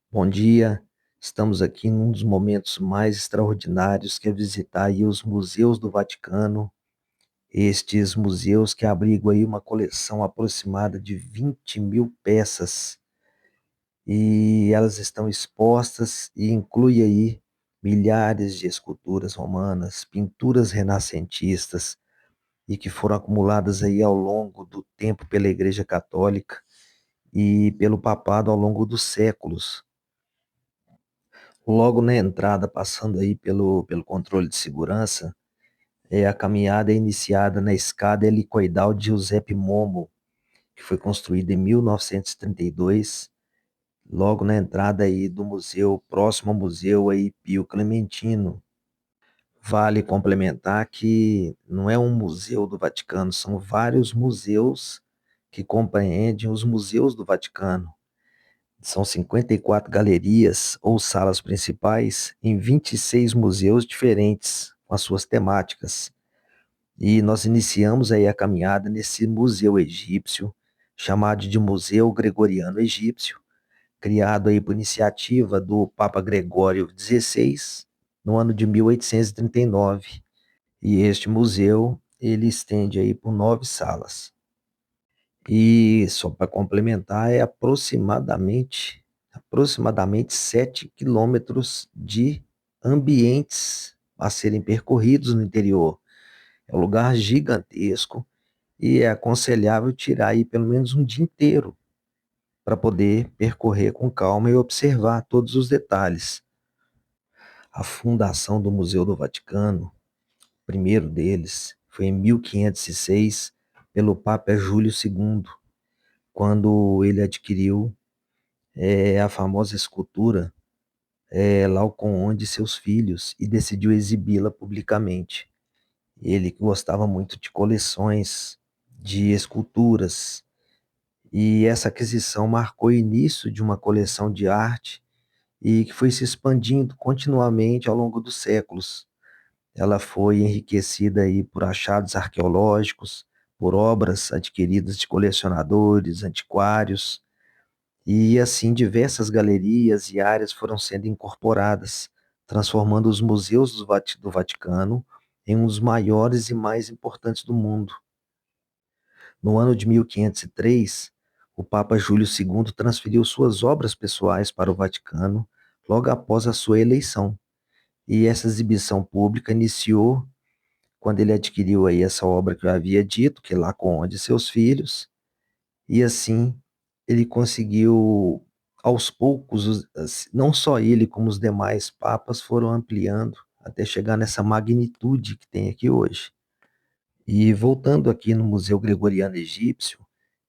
Bom dia, estamos aqui num dos momentos mais extraordinários que é visitar aí os museus do Vaticano, estes museus que abrigam aí uma coleção aproximada de 20.000 peças e elas estão expostas e inclui aí milhares de esculturas romanas, pinturas renascentistas e que foram acumuladas aí ao longo do tempo pela Igreja Católica e pelo papado ao longo dos séculos. Logo na entrada, passando aí pelo controle de segurança, a caminhada é iniciada na escada helicoidal de Giuseppe Momo, que foi construída em 1932, logo na entrada aí do museu, próximo ao museu aí Pio Clementino. Vale complementar que não é um museu do Vaticano, são vários museus que compreendem os museus do Vaticano. São 54 galerias ou salas principais em 26 museus diferentes, com as suas temáticas. E nós iniciamos aí a caminhada nesse museu egípcio, chamado de Museu Gregoriano Egípcio, criado aí por iniciativa do Papa Gregório XVI, no ano de 1839. E este museu, ele estende aí por 9 salas. E só para complementar, é aproximadamente 7 quilômetros de ambientes a serem percorridos no interior. É um lugar gigantesco e é aconselhável tirar aí pelo menos um dia inteiro para poder percorrer com calma e observar todos os detalhes. A fundação do Museu do Vaticano, o primeiro deles, foi em 1506 pelo Papa Júlio II, quando ele adquiriu a famosa escultura Laocoon de seus filhos e decidiu exibi-la publicamente. Ele gostava muito de coleções de esculturas e essa aquisição marcou o início de uma coleção de arte e que foi se expandindo continuamente ao longo dos séculos. Ela foi enriquecida aí por achados arqueológicos, por obras adquiridas de colecionadores, antiquários, e assim diversas galerias e áreas foram sendo incorporadas, transformando os museus do Vaticano em um dos maiores e mais importantes do mundo. No ano de 1503, o Papa Júlio II transferiu suas obras pessoais para o Vaticano logo após a sua eleição. E essa exibição pública iniciou quando ele adquiriu aí essa obra que eu havia dito, que é Lacan de seus filhos, e assim ele conseguiu, aos poucos, não só ele, como os demais papas foram ampliando até chegar nessa magnitude que tem aqui hoje. E voltando aqui no Museu Gregoriano Egípcio,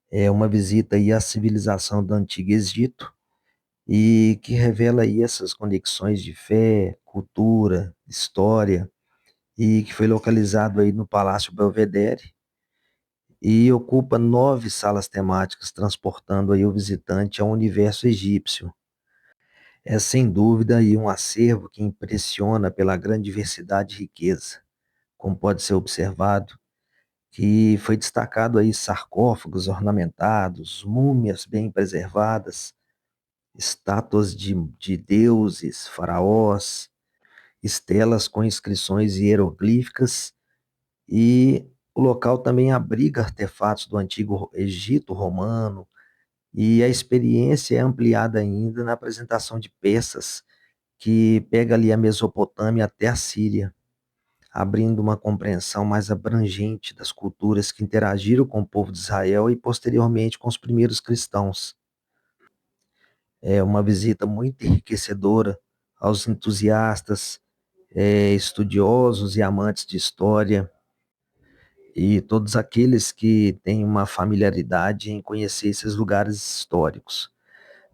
é uma visita aí à civilização do Antigo Egito e que revela aí essas conexões de fé, cultura, história, e que foi localizado aí no Palácio Belvedere, e ocupa 9 salas temáticas, transportando aí o visitante ao universo egípcio. É sem dúvida aí um acervo que impressiona pela grande diversidade e riqueza, como pode ser observado, que foi destacado aí sarcófagos ornamentados, múmias bem preservadas, estátuas de deuses, faraós, estelas com inscrições hieroglíficas e o local também abriga artefatos do antigo Egito romano, e a experiência é ampliada ainda na apresentação de peças que pega ali a Mesopotâmia até a Síria, abrindo uma compreensão mais abrangente das culturas que interagiram com o povo de Israel e posteriormente com os primeiros cristãos. É uma visita muito enriquecedora aos entusiastas, estudiosos e amantes de história, e todos aqueles que têm uma familiaridade em conhecer esses lugares históricos.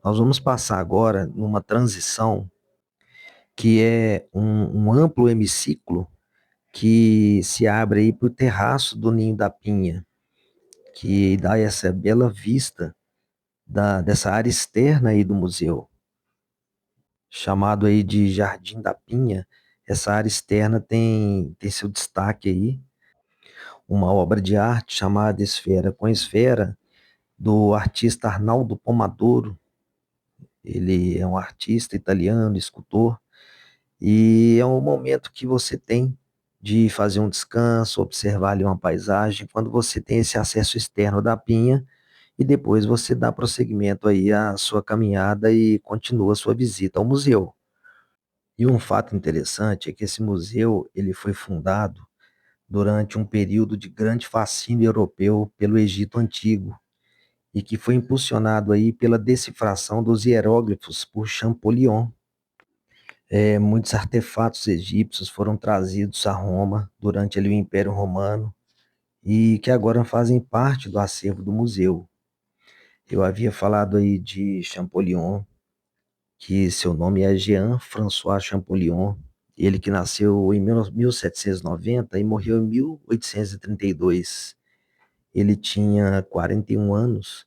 Nós vamos passar agora numa transição que é um amplo hemiciclo que se abre aí para o terraço do Ninho da Pinha, que dá essa bela vista dessa área externa aí do museu, chamado aí de Jardim da Pinha. Essa área externa tem seu destaque aí, uma obra de arte chamada Esfera com Esfera, do artista Arnaldo Pomadoro, Ele é um artista italiano, escultor, e é um momento que você tem de fazer um descanso, observar ali uma paisagem, quando você tem esse acesso externo da Pinha, e depois você dá prosseguimento aí à sua caminhada e continua a sua visita ao museu. E um fato interessante é que esse museu ele foi fundado durante um período de grande fascínio europeu pelo Egito Antigo e que foi impulsionado aí pela decifração dos hieróglifos por Champollion. Muitos artefatos egípcios foram trazidos a Roma durante ali, o Império Romano e que agora fazem parte do acervo do museu. Eu havia falado aí de Champollion, que seu nome é Jean-François Champollion, ele que nasceu em 1790 e morreu em 1832. Ele tinha 41 anos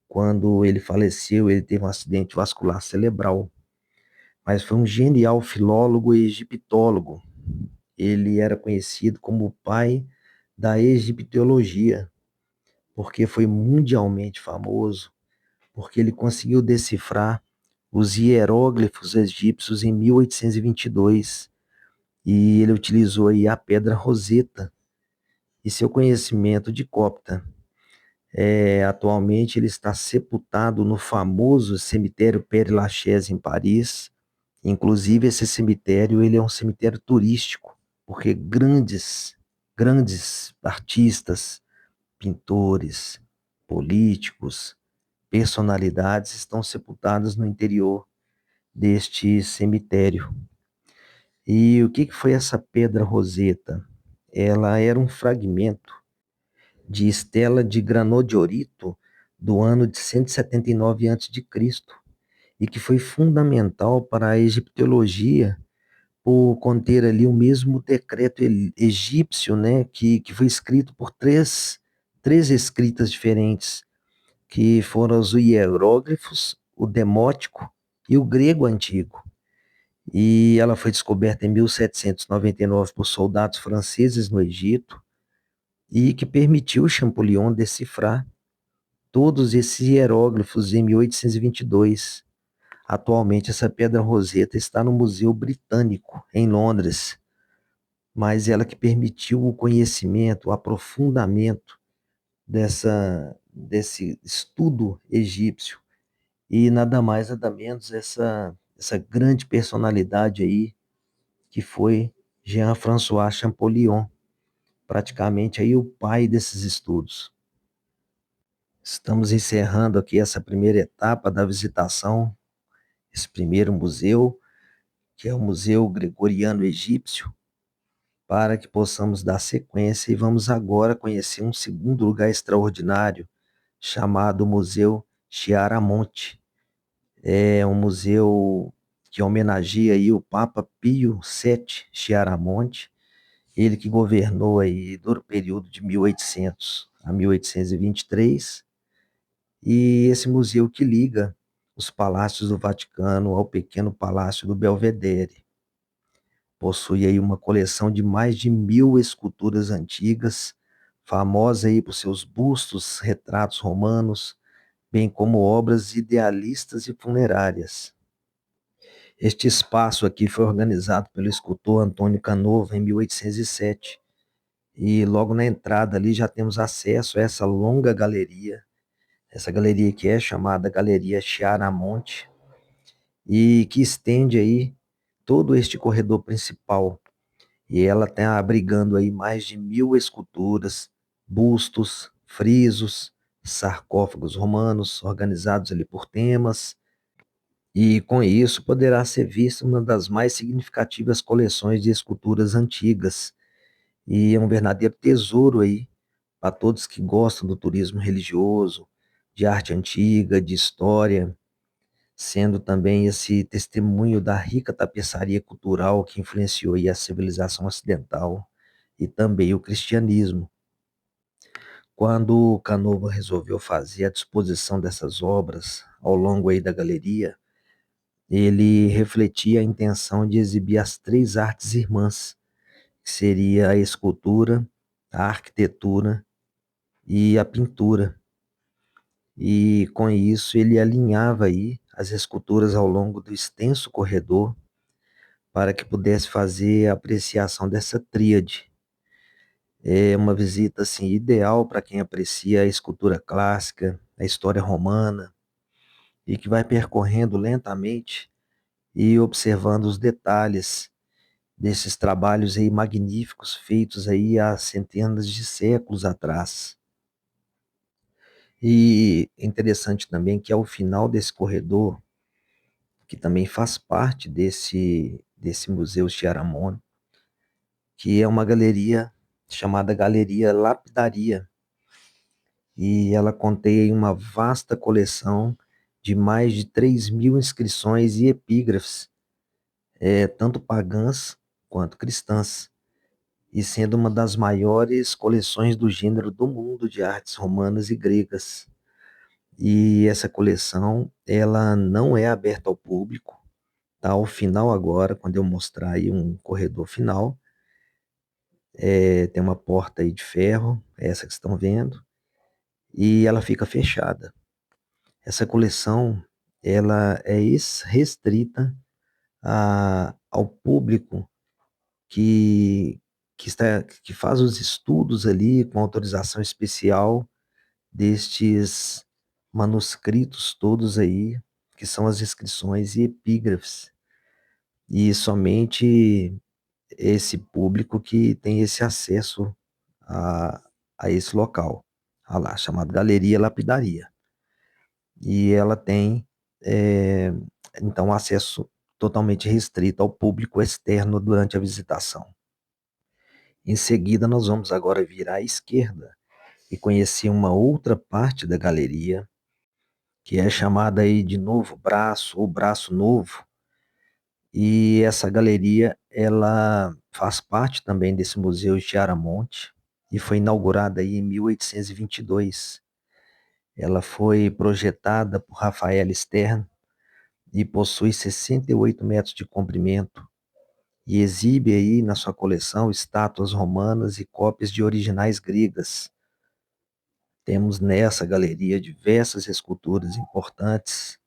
quando ele faleceu. Ele teve um acidente vascular cerebral, mas foi um genial filólogo e egiptólogo. Ele era conhecido como o pai da egiptologia, porque foi mundialmente famoso, porque ele conseguiu decifrar os hieróglifos egípcios em 1822 e ele utilizou aí a pedra Roseta e seu conhecimento de copta. Atualmente ele está sepultado no famoso cemitério Père Lachaise em Paris. Inclusive esse cemitério ele é um cemitério turístico, porque grandes artistas, pintores, políticos, personalidades estão sepultadas no interior deste cemitério. E o que foi essa pedra Roseta? Ela era um fragmento de estela de granodiorito do ano de 179 a.C. e que foi fundamental para a egiptologia por conter ali o mesmo decreto egípcio, né, que foi escrito por três escritas diferentes, que foram os hieróglifos, o demótico e o grego antigo. E ela foi descoberta em 1799 por soldados franceses no Egito e que permitiu Champollion decifrar todos esses hieróglifos em 1822. Atualmente, essa pedra Roseta está no Museu Britânico, em Londres, mas ela que permitiu o conhecimento, o aprofundamento desse estudo egípcio. E nada mais, nada menos, essa grande personalidade aí, que foi Jean-François Champollion, praticamente aí o pai desses estudos. Estamos encerrando aqui essa primeira etapa da visitação, esse primeiro museu, que é o Museu Gregoriano Egípcio, para que possamos dar sequência e vamos agora conhecer um segundo lugar extraordinário, chamado Museu Chiaramonte. É um museu que homenageia aí o Papa Pio VII Chiaramonte, ele que governou aí do período de 1800 a 1823, e esse museu que liga os palácios do Vaticano ao pequeno palácio do Belvedere. Possui aí uma coleção de mais de 1.000 esculturas antigas, famosa aí por seus bustos, retratos romanos, bem como obras idealistas e funerárias. Este espaço aqui foi organizado pelo escultor Antônio Canova em 1807, e logo na entrada ali já temos acesso a essa longa galeria, essa galeria que é chamada Galeria Chiaramonte, e que estende aí todo este corredor principal. E ela está abrigando aí mais de 1.000 esculturas, bustos, frisos, sarcófagos romanos, organizados ali por temas, e com isso poderá ser vista uma das mais significativas coleções de esculturas antigas, e é um verdadeiro tesouro aí para todos que gostam do turismo religioso, de arte antiga, de história, sendo também esse testemunho da rica tapeçaria cultural que influenciou aí a civilização ocidental e também o cristianismo. Quando Canova resolveu fazer a disposição dessas obras ao longo aí da galeria, ele refletia a intenção de exibir as três artes irmãs, que seria a escultura, a arquitetura e a pintura. E com isso ele alinhava aí as esculturas ao longo do extenso corredor para que pudesse fazer a apreciação dessa tríade. É uma visita assim ideal para quem aprecia a escultura clássica, a história romana e que vai percorrendo lentamente e observando os detalhes desses trabalhos aí magníficos feitos aí há centenas de séculos atrás. E é interessante também que ao final desse corredor, que também faz parte desse Museu Chiaramon, que é uma galeria chamada Galeria Lapidaria, e ela contém uma vasta coleção de mais de 3.000 inscrições e epígrafes, tanto pagãs quanto cristãs, e sendo uma das maiores coleções do gênero do mundo de artes romanas e gregas. E essa coleção, ela não é aberta ao público, tá? Ao final agora, quando eu mostrar aí um corredor final, tem uma porta aí de ferro, essa que estão vendo, e ela fica fechada. Essa coleção, ela é restrita ao público que, que faz os estudos ali com autorização especial destes manuscritos todos aí, que são as inscrições e epígrafes. E somente esse público que tem esse acesso a, a esse local, lá, chamado Galeria Lapidaria. E ela tem, é, então, acesso totalmente restrito ao público externo durante a visitação. Em seguida, nós vamos agora virar à esquerda e conhecer uma outra parte da galeria, que é chamada aí de Novo Braço ou Braço Novo. E essa galeria, ela faz parte também desse Museu de Chiaramonte e foi inaugurada aí em 1822. Ela foi projetada por Rafael Stern e possui 68 metros de comprimento e exibe aí na sua coleção estátuas romanas e cópias de originais gregas. Temos nessa galeria diversas esculturas importantes.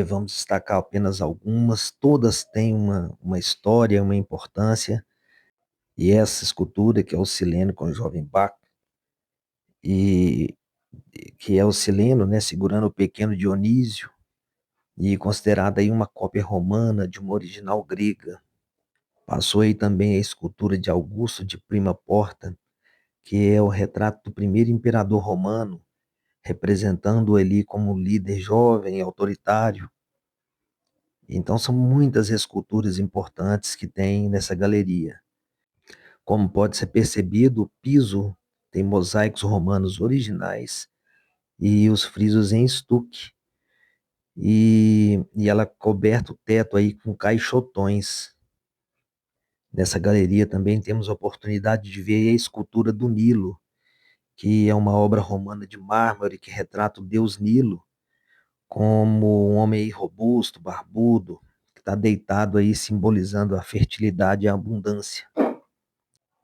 Vamos destacar apenas algumas, todas têm uma história, uma importância, e essa escultura, que é o Sileno com o jovem Bach, e que é o Sileno, né, segurando o pequeno Dionísio, e considerada aí uma cópia romana de uma original grega. Passou aí também a escultura de Augusto de Prima Porta, que é o retrato do primeiro imperador romano, representando ali como um líder jovem, autoritário. Então são muitas esculturas importantes que tem nessa galeria. Como pode ser percebido, o piso tem mosaicos romanos originais e os frisos em estuque. E ela coberta o teto aí com caixotões. Nessa galeria também temos a oportunidade de ver a escultura do Nilo, que é uma obra romana de mármore que retrata o deus Nilo como um homem aí robusto, barbudo, que está deitado aí simbolizando a fertilidade e a abundância.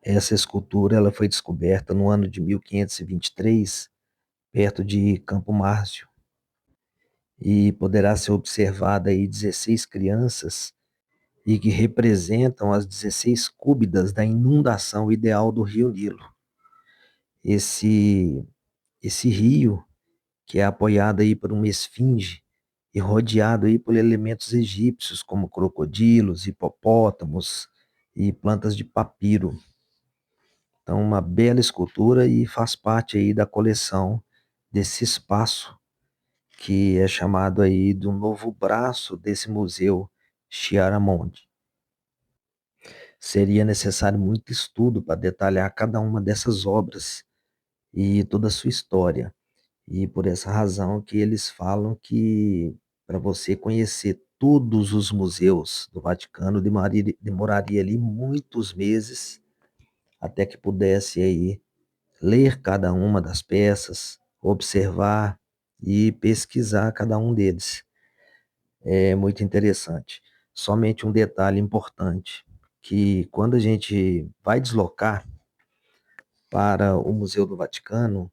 Essa escultura ela foi descoberta no ano de 1523, perto de Campo Márcio, e poderá ser observada aí 16 crianças e que representam as 16 cúbidas da inundação ideal do rio Nilo. Esse, esse rio, que é apoiado aí por uma esfinge e rodeado aí por elementos egípcios, como crocodilos, hipopótamos e plantas de papiro. Então, uma bela escultura e faz parte aí da coleção desse espaço que é chamado aí do novo braço desse museu Chiaramonte. Seria necessário muito estudo para detalhar cada uma dessas obras e toda a sua história. E por essa razão que eles falam que para você conhecer todos os museus do Vaticano demoraria ali muitos meses até que pudesse aí ler cada uma das peças, observar e pesquisar cada um deles. É muito interessante. Somente um detalhe importante, que quando a gente vai deslocar para o Museu do Vaticano,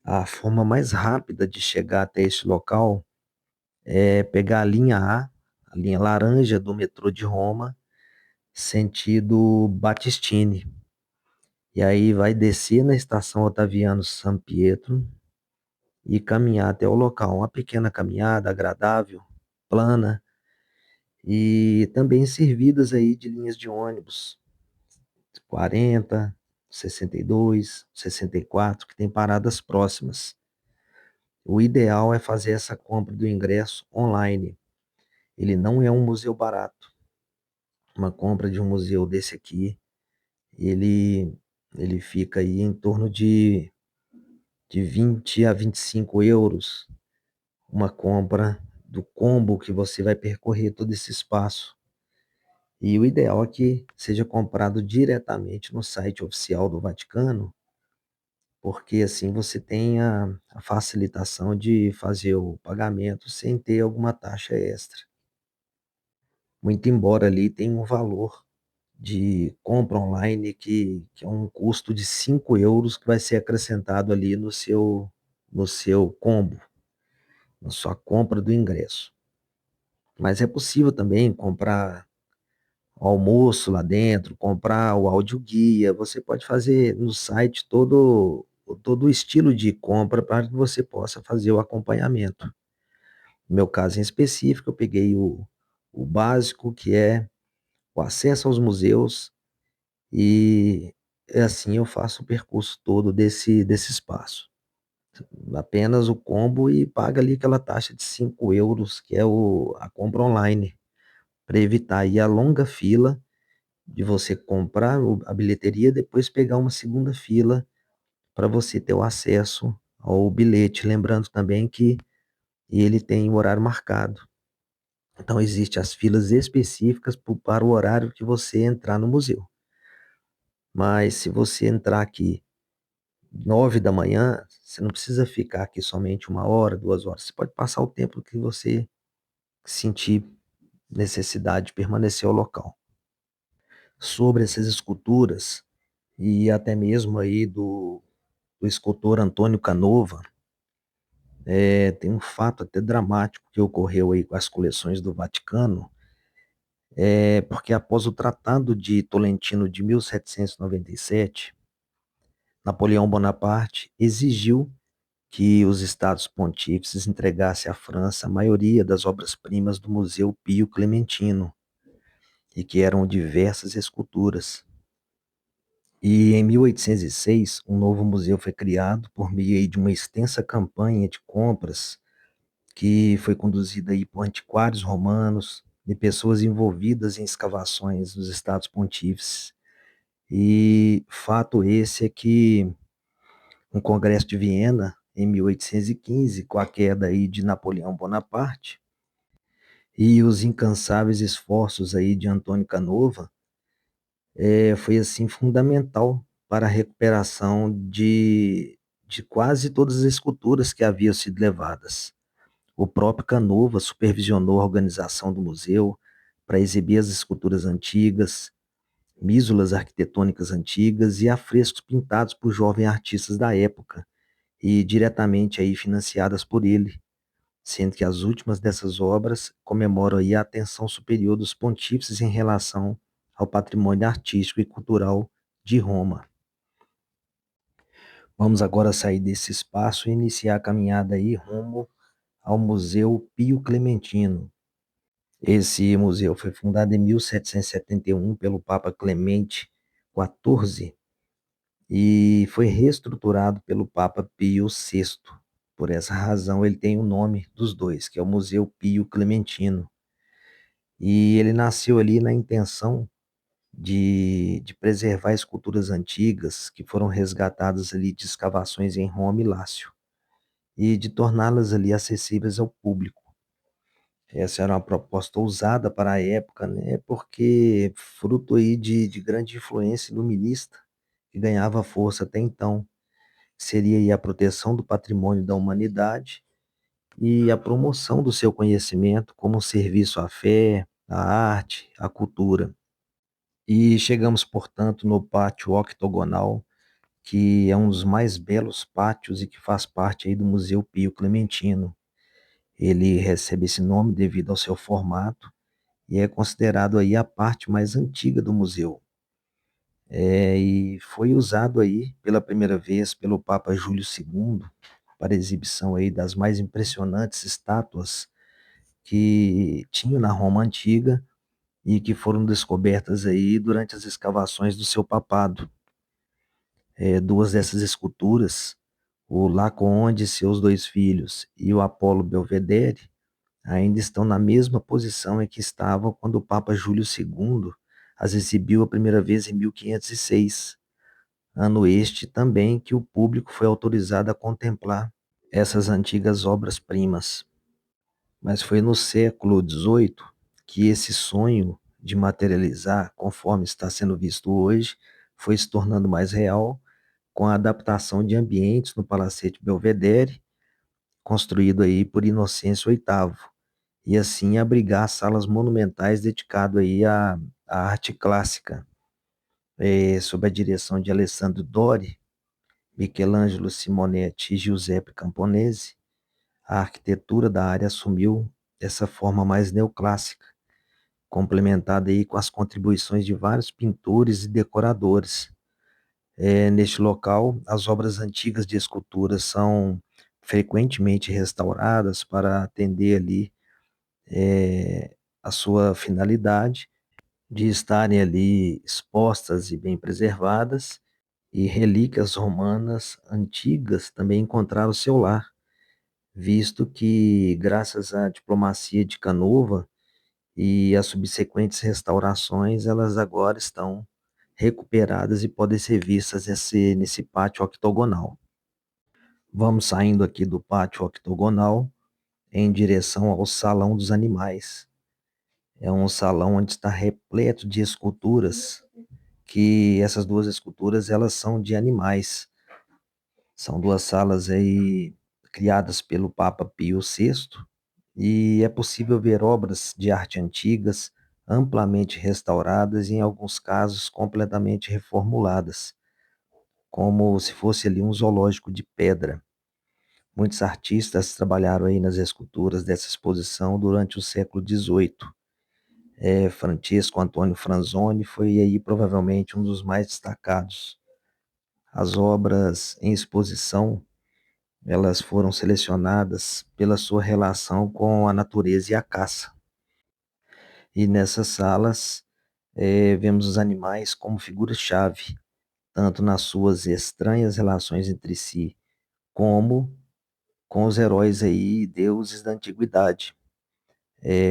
a forma mais rápida de chegar até este local é pegar a linha laranja do metrô de Roma, sentido Battistini. E aí vai descer na estação Ottaviano San Pietro e caminhar até o local. Uma pequena caminhada agradável, plana, e também servidas aí de linhas de ônibus 40, 62, 64, que tem paradas próximas. O ideal é fazer essa compra do ingresso online. Ele não é um museu barato. Uma compra de um museu desse aqui, ele, ele fica aí em torno de 20 a 25 euros. Uma compra do combo que você vai percorrer todo esse espaço. E o ideal é que seja comprado diretamente no site oficial do Vaticano, porque assim você tem a facilitação de fazer o pagamento sem ter alguma taxa extra. Muito embora ali tenha um valor de compra online que é um custo de 5 euros que vai ser acrescentado ali no seu combo, na sua compra do ingresso. Mas é possível também comprar o almoço lá dentro, comprar o audioguia. Você pode fazer no site todo o estilo de compra para que você possa fazer o acompanhamento. No meu caso em específico, eu peguei o básico, que é o acesso aos museus, e assim eu faço o percurso todo desse espaço. Apenas o combo e paga ali aquela taxa de 5 euros, que é a compra online, para evitar aí a longa fila de você comprar a bilheteria, depois pegar uma segunda fila para você ter o acesso ao bilhete. Lembrando também que ele tem o horário marcado. Então, existem as filas específicas para o horário que você entrar no museu. Mas se você entrar aqui 9 da manhã, você não precisa ficar aqui somente 1 hora, 2 horas. Você pode passar o tempo que você sentir necessidade de permanecer ao local. Sobre essas esculturas, e até mesmo aí do escultor Antônio Canova, tem um fato até dramático que ocorreu aí com as coleções do Vaticano, porque após o Tratado de Tolentino de 1797, Napoleão Bonaparte exigiu que os estados pontífices entregassem à França a maioria das obras-primas do Museu Pio Clementino, e que eram diversas esculturas. E em 1806, um novo museu foi criado por meio de uma extensa campanha de compras que foi conduzida aí por antiquários romanos e pessoas envolvidas em escavações nos estados pontífices. E fato esse é que no Congresso de Viena, em 1815, com a queda aí de Napoleão Bonaparte e os incansáveis esforços aí de Antônio Canova, foi assim fundamental para a recuperação de quase todas as esculturas que haviam sido levadas. O próprio Canova supervisionou a organização do museu para exibir as esculturas antigas, mísulas arquitetônicas antigas e afrescos pintados por jovens artistas da época e diretamente aí financiadas por ele, sendo que as últimas dessas obras comemoram aí a atenção superior dos pontífices em relação ao patrimônio artístico e cultural de Roma. Vamos agora sair desse espaço e iniciar a caminhada aí rumo ao Museu Pio Clementino. Esse museu foi fundado em 1771 pelo Papa Clemente XIV e foi reestruturado pelo Papa Pio VI. Por essa razão, ele tem o nome dos dois, que é o Museu Pio Clementino. E ele nasceu ali na intenção de preservar esculturas antigas que foram resgatadas ali de escavações em Roma e Lácio, e de torná-las ali acessíveis ao público. Essa era uma proposta ousada para a época, né? Porque fruto aí de grande influência iluminista que ganhava força até então. Seria aí a proteção do patrimônio da humanidade e a promoção do seu conhecimento como serviço à fé, à arte, à cultura. E chegamos, portanto, no pátio octogonal, que é um dos mais belos pátios e que faz parte aí do Museu Pio Clementino. Ele recebe esse nome devido ao seu formato e é considerado aí a parte mais antiga do museu. E foi usado aí pela primeira vez pelo Papa Júlio II para exibição aí das mais impressionantes estátuas que tinham na Roma antiga e que foram descobertas aí durante as escavações do seu papado. Duas dessas esculturas, o Laocoonte e seus dois filhos e o Apolo Belvedere, ainda estão na mesma posição em que estavam quando o Papa Júlio II as exibiu a primeira vez em 1506, ano este também que o público foi autorizado a contemplar essas antigas obras-primas. Mas foi no século XVIII que esse sonho de materializar, conforme está sendo visto hoje, foi se tornando mais real com a adaptação de ambientes no Palacete Belvedere, construído aí por Inocêncio VIII, e assim abrigar salas monumentais dedicadas aí à arte clássica, sob a direção de Alessandro Dori, Michelangelo Simonetti e Giuseppe Camponese. A arquitetura da área assumiu essa forma mais neoclássica, complementada aí com as contribuições de vários pintores e decoradores. Neste local, as obras antigas de escultura são frequentemente restauradas para atender ali a sua finalidade de estarem ali expostas e bem preservadas, e relíquias romanas antigas também encontraram seu lar, visto que, graças à diplomacia de Canova e às subsequentes restaurações, elas agora estão recuperadas e podem ser vistas nesse pátio octogonal. Vamos saindo aqui do pátio octogonal em direção ao Salão dos Animais. É um salão onde está repleto de esculturas, que essas duas esculturas elas são de animais. São duas salas aí criadas pelo Papa Pio VI e é possível ver obras de arte antigas amplamente restauradas e em alguns casos completamente reformuladas, como se fosse ali um zoológico de pedra. Muitos artistas trabalharam aí nas esculturas dessa exposição durante o século XVIII. Francesco Antônio Franzoni foi aí provavelmente um dos mais destacados. As obras em exposição, elas foram selecionadas pela sua relação com a natureza e a caça. E nessas salas, vemos os animais como figuras-chave, tanto nas suas estranhas relações entre si, como com os heróis aí, deuses da antiguidade.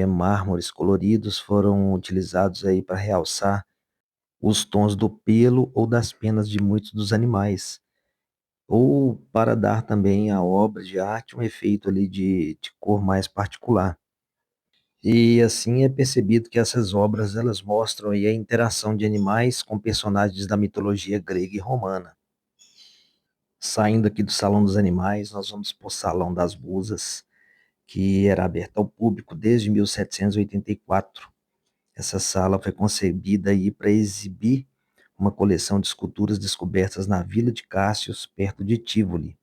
Mármores coloridos foram utilizados aí para realçar os tons do pelo ou das penas de muitos dos animais, ou para dar também à obra de arte um efeito ali de cor mais particular. E assim é percebido que essas obras elas mostram aí a interação de animais com personagens da mitologia grega e romana. Saindo aqui do Salão dos Animais, nós vamos para o Salão das Musas, que era aberto ao público desde 1784. Essa sala foi concebida aí para exibir uma coleção de esculturas descobertas na Vila de Cássius, perto de Tivoli.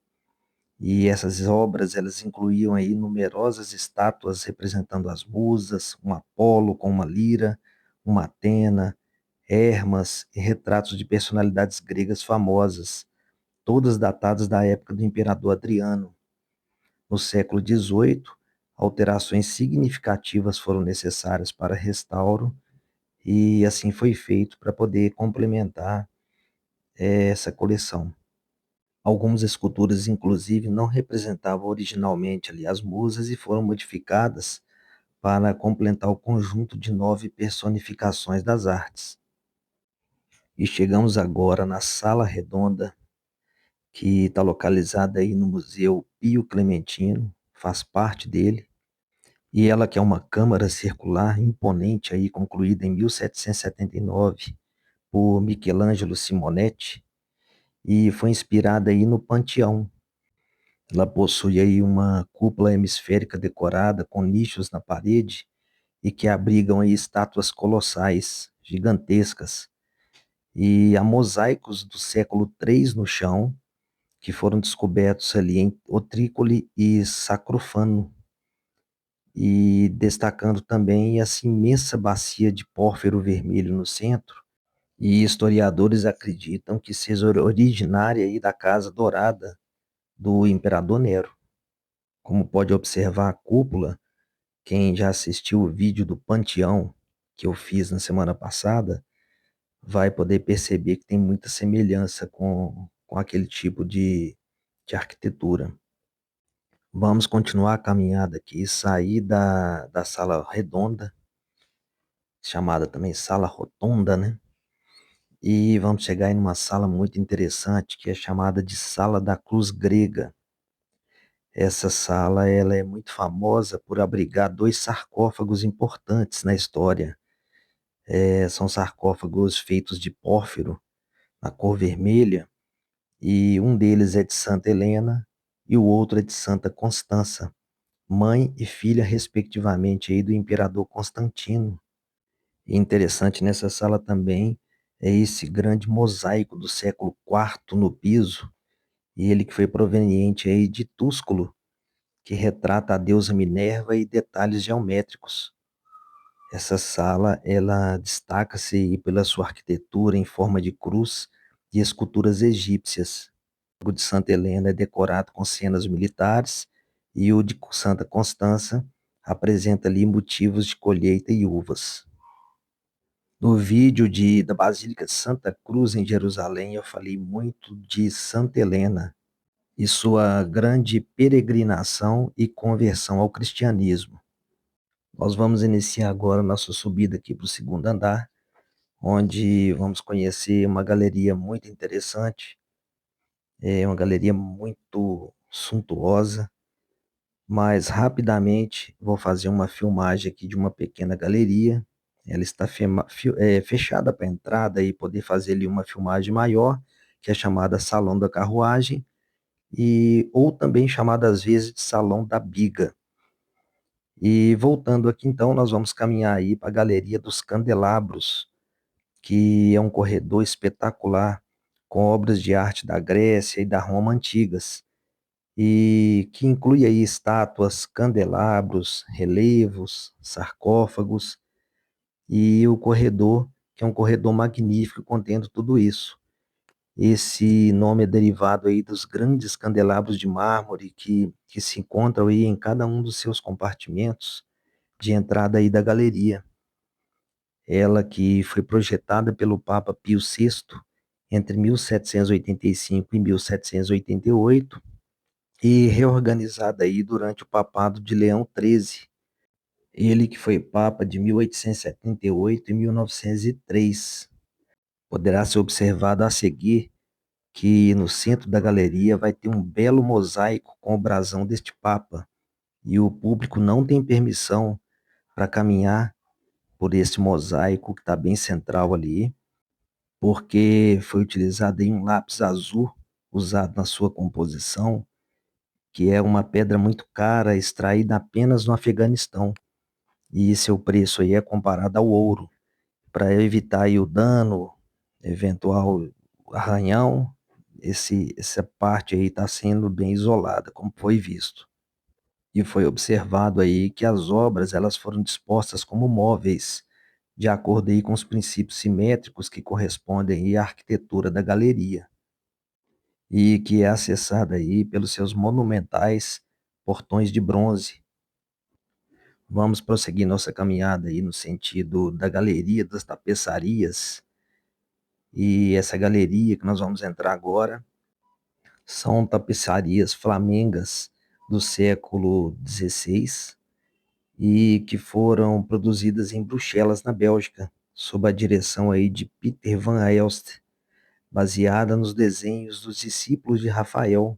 E essas obras, elas incluíam aí numerosas estátuas representando as musas, um Apolo com uma lira, uma Atena, Hermas e retratos de personalidades gregas famosas, todas datadas da época do imperador Adriano. No século XVIII, alterações significativas foram necessárias para restauro e assim foi feito para poder complementar essa coleção. Algumas esculturas, inclusive, não representavam originalmente ali as musas e foram modificadas para completar o conjunto de 9 personificações das artes. E chegamos agora na Sala Redonda, que está localizada aí no Museu Pio Clementino, faz parte dele, e ela que é uma câmara circular imponente aí, concluída em 1779 por Michelangelo Simonetti, e foi inspirada aí no Panteão. Ela possui aí uma cúpula hemisférica decorada com nichos na parede e que abrigam aí estátuas colossais, gigantescas, e há mosaicos do século III no chão, que foram descobertos ali em Otrícoli e Sacrofano. e destacando também essa imensa bacia de pórfiro vermelho no centro. E historiadores acreditam que seja originária aí da Casa Dourada do Imperador Nero. Como pode observar a cúpula, quem já assistiu o vídeo do Panteão que eu fiz na semana passada, vai poder perceber que tem muita semelhança com aquele tipo de arquitetura. Vamos continuar a caminhada aqui, sair da sala redonda, chamada também sala rotonda, né? E vamos chegar em uma sala muito interessante, que é chamada de Sala da Cruz Grega. Essa sala ela é muito famosa por abrigar dois sarcófagos importantes na história. São sarcófagos feitos de pórfiro, na cor vermelha, e um deles é de Santa Helena e o outro é de Santa Constança, mãe e filha, respectivamente, aí do imperador Constantino. E interessante nessa sala também é esse grande mosaico do século IV no piso, e ele que foi proveniente aí de Túsculo, que retrata a deusa Minerva e detalhes geométricos. Essa sala, ela destaca-se pela sua arquitetura em forma de cruz e esculturas egípcias. O de Santa Helena é decorado com cenas militares e o de Santa Constança apresenta ali motivos de colheita e uvas. No vídeo da Basílica de Santa Cruz, em Jerusalém, eu falei muito de Santa Helena e sua grande peregrinação e conversão ao cristianismo. Nós vamos iniciar agora nossa subida aqui para o segundo andar, onde vamos conhecer uma galeria muito interessante, é uma galeria muito suntuosa, mas rapidamente vou fazer uma filmagem aqui de uma pequena galeria. Ela está fechada para entrada e poder fazer ali uma filmagem maior, que é chamada Salão da Carruagem, ou também chamada às vezes de Salão da Biga. E voltando aqui então, nós vamos caminhar aí para a Galeria dos Candelabros, que é um corredor espetacular com obras de arte da Grécia e da Roma antigas, e que inclui aí estátuas, candelabros, relevos, sarcófagos, e o corredor, que é um corredor magnífico contendo tudo isso. Esse nome é derivado aí dos grandes candelabros de mármore que se encontram aí em cada um dos seus compartimentos de entrada aí da galeria. Ela que foi projetada pelo Papa Pio VI entre 1785 e 1788 e reorganizada aí durante o papado de Leão XIII. Ele que foi papa de 1878 e 1903. Poderá ser observado a seguir que no centro da galeria vai ter um belo mosaico com o brasão deste papa, e o público não tem permissão para caminhar por esse mosaico que está bem central ali, porque foi utilizado aí um lápis azul usado na sua composição, que é uma pedra muito cara, extraída apenas no Afeganistão, e seu preço aí é comparado ao ouro, para evitar aí o dano, eventual arranhão. Essa parte aí está sendo bem isolada, como foi visto. E foi observado aí que as obras elas foram dispostas como móveis, de acordo aí com os princípios simétricos que correspondem aí à arquitetura da galeria, e que é acessada aí pelos seus monumentais portões de bronze. Vamos prosseguir nossa caminhada aí no sentido da Galeria das Tapeçarias, e essa galeria que nós vamos entrar agora são tapeçarias flamengas do século XVI e que foram produzidas em Bruxelas, na Bélgica, sob a direção aí de Peter van Elst, baseada nos desenhos dos discípulos de Rafael.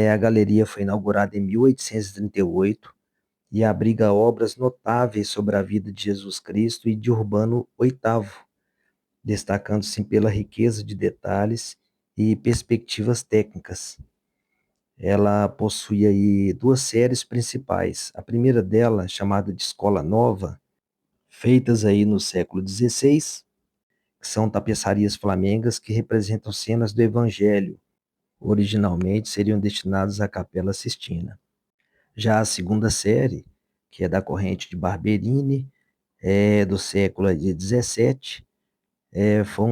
A galeria foi inaugurada em 1838 e abriga obras notáveis sobre a vida de Jesus Cristo e de Urbano VIII, destacando-se pela riqueza de detalhes e perspectivas técnicas. Ela possui aí duas séries principais. A primeira dela, chamada de Escola Nova, feitas aí no século XVI, que são tapeçarias flamengas que representam cenas do Evangelho. Originalmente seriam destinadas à Capela Sistina. Já a segunda série, que é da corrente de Barberini, é do século aí 17,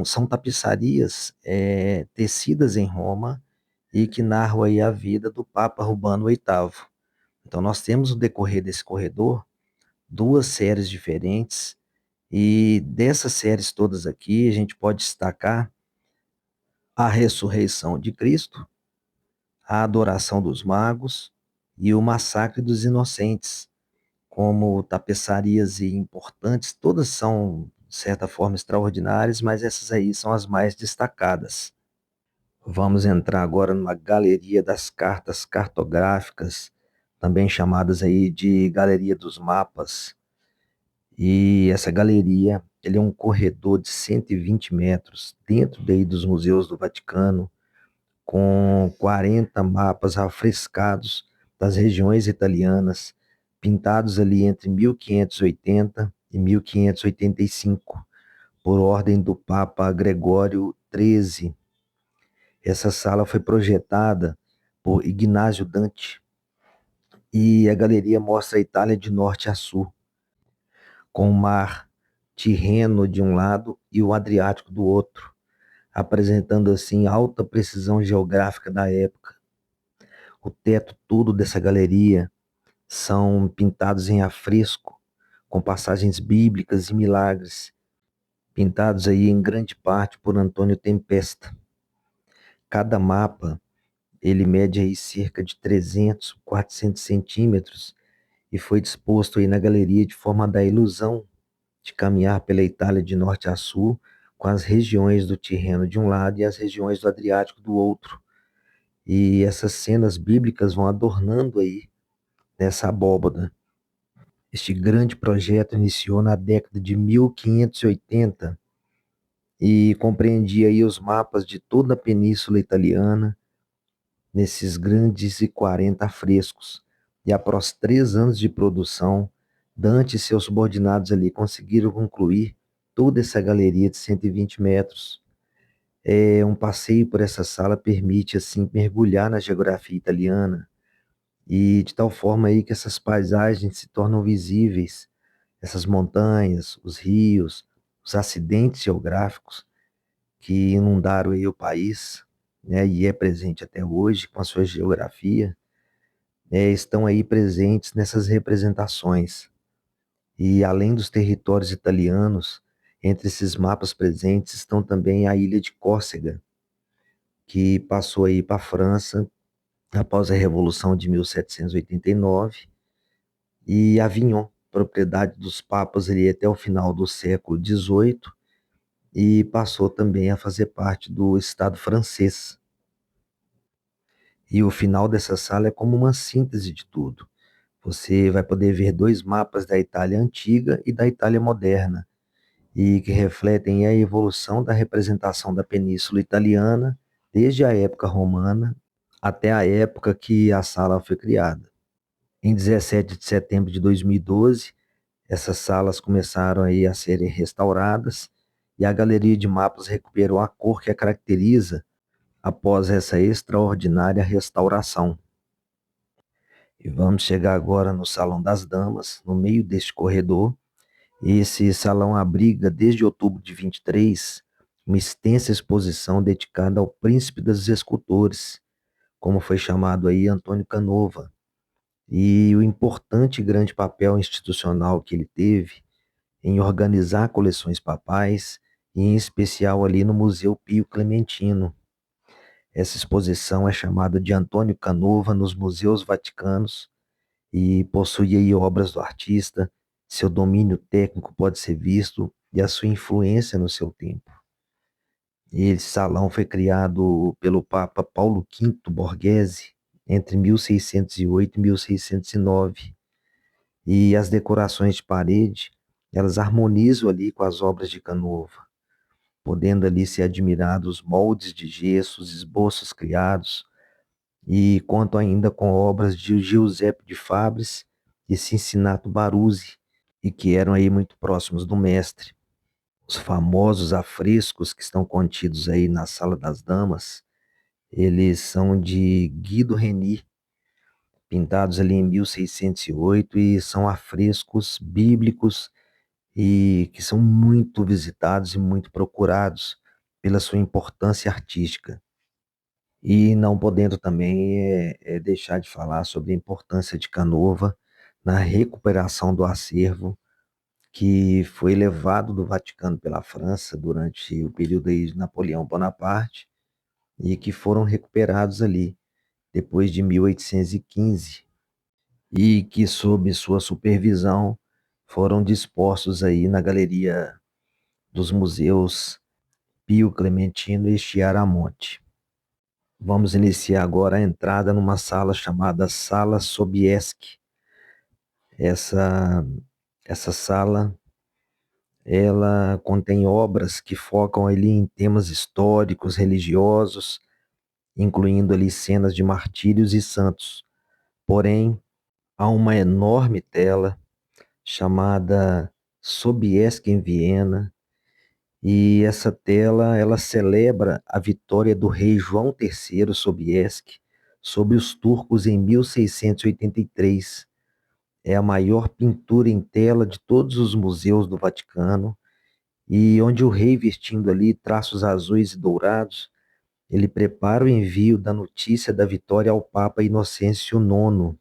são tapeçarias tecidas em Roma e que narram aí a vida do Papa Urbano VIII. Então nós temos no decorrer desse corredor duas séries diferentes e dessas séries todas aqui a gente pode destacar a ressurreição de Cristo, a adoração dos magos e o massacre dos inocentes, como tapeçarias importantes, todas são, de certa forma, extraordinárias, mas essas aí são as mais destacadas. Vamos entrar agora numa galeria das cartas cartográficas, também chamadas aí de Galeria dos Mapas. E essa galeria, ele é um corredor de 120 metros dentro daí dos museus do Vaticano, com 40 mapas afrescados das regiões italianas, pintados ali entre 1580 e 1585, por ordem do Papa Gregório XIII. Essa sala foi projetada por Ignazio Dante e a galeria mostra a Itália de norte a sul, com o mar Tirreno de um lado e o Adriático do outro, apresentando assim alta precisão geográfica da época. O teto todo dessa galeria são pintados em afresco, com passagens bíblicas e milagres, pintados aí em grande parte por Antônio Tempesta. Cada mapa, ele mede aí cerca de 300, 400 centímetros e foi disposto aí na galeria de forma a dar a ilusão de caminhar pela Itália de norte a sul, com as regiões do Tirreno de um lado e as regiões do Adriático do outro. E essas cenas bíblicas vão adornando aí nessa abóbada. Este grande projeto iniciou na década de 1580 e compreendia aí os mapas de toda a Península Italiana, nesses grandes e 40 frescos. E após 3 anos de produção, Dante e seus subordinados ali conseguiram concluir toda essa galeria de 120 metros. Um passeio por essa sala permite assim mergulhar na geografia italiana e de tal forma aí que essas paisagens se tornam visíveis, essas montanhas, os rios, os acidentes geográficos que inundaram aí o país, né, e é presente até hoje com a sua geografia, estão aí presentes nessas representações. E além dos territórios italianos, entre esses mapas presentes estão também a ilha de Córcega, que passou aí para a França após a Revolução de 1789, e Avignon, propriedade dos papas ali até o final do século XVIII, e passou também a fazer parte do Estado francês. E o final dessa sala é como uma síntese de tudo. Você vai poder ver dois mapas da Itália antiga e da Itália moderna, e que refletem a evolução da representação da Península Italiana, desde a época romana até a época que a sala foi criada. Em 17 de setembro de 2012, essas salas começaram aí a serem restauradas e a galeria de mapas recuperou a cor que a caracteriza após essa extraordinária restauração. E vamos chegar agora no Salão das Damas, no meio deste corredor. Esse salão abriga, desde outubro de 23, uma extensa exposição dedicada ao príncipe dos escultores, como foi chamado aí Antônio Canova, e o importante e grande papel institucional que ele teve em organizar coleções papais, e em especial ali no Museu Pio Clementino. Essa exposição é chamada de Antônio Canova nos Museus Vaticanos e possui aí obras do artista, seu domínio técnico pode ser visto e a sua influência no seu tempo. Esse salão foi criado pelo Papa Paulo V Borghese entre 1608 e 1609, e as decorações de parede, elas harmonizam ali com as obras de Canova, podendo ali ser admirados moldes de gesso, esboços criados, e contam ainda com obras de Giuseppe de Fabris e Cincinnato Baruzzi, e que eram aí muito próximos do mestre. Os famosos afrescos que estão contidos aí na Sala das Damas, eles são de Guido Reni, pintados ali em 1608 e são afrescos bíblicos e que são muito visitados e muito procurados pela sua importância artística. E não podendo também deixar de falar sobre a importância de Canova na recuperação do acervo que foi levado do Vaticano pela França durante o período aí de Napoleão Bonaparte e que foram recuperados ali depois de 1815 e que sob sua supervisão foram dispostos aí na galeria dos museus Pio Clementino e Chiaramonte. Vamos iniciar agora a entrada numa sala chamada Sala Sobieski. Essa, essa sala, ela contém obras que focam ali em temas históricos, religiosos, incluindo ali cenas de martírios e santos. Porém, há uma enorme tela chamada Sobieski em Viena, e essa tela ela celebra a vitória do rei João III Sobieski sobre os turcos em 1683. É a maior pintura em tela de todos os museus do Vaticano, e onde o rei, vestindo ali traços azuis e dourados, ele prepara o envio da notícia da vitória ao Papa Inocêncio IX.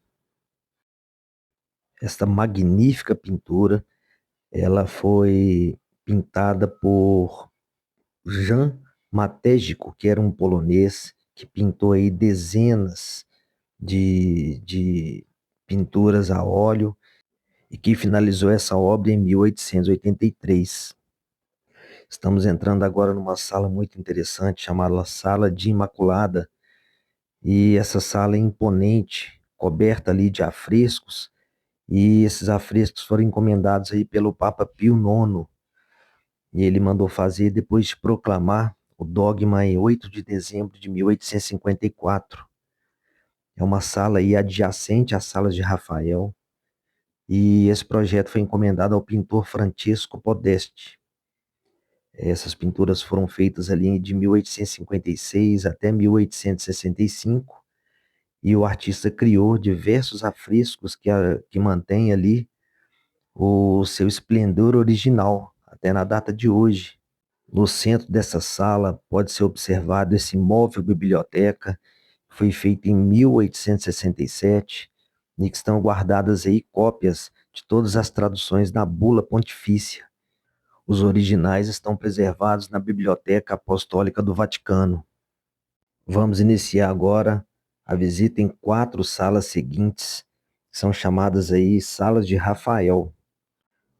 Esta magnífica pintura, ela foi pintada por Jan Matejko, que era um polonês que pintou aí dezenas de pinturas a óleo e que finalizou essa obra em 1883. Estamos entrando agora numa sala muito interessante chamada Sala de Imaculada, e essa sala é imponente, coberta ali de afrescos, e esses afrescos foram encomendados aí pelo Papa Pio IX, e ele mandou fazer depois de proclamar o dogma em 8 de dezembro de 1854. É uma sala aí adjacente às salas de Rafael, e esse projeto foi encomendado ao pintor Francesco Podesti. Essas pinturas foram feitas ali de 1856 até 1865, e o artista criou diversos afrescos que mantêm ali o seu esplendor original, até na data de hoje. No centro dessa sala pode ser observado esse móvel biblioteca, que foi feito em 1867, e que estão guardadas aí cópias de todas as traduções da Bula Pontifícia. Os originais estão preservados na Biblioteca Apostólica do Vaticano. Vamos iniciar agora a visita em 4 salas seguintes, que são chamadas aí Salas de Rafael,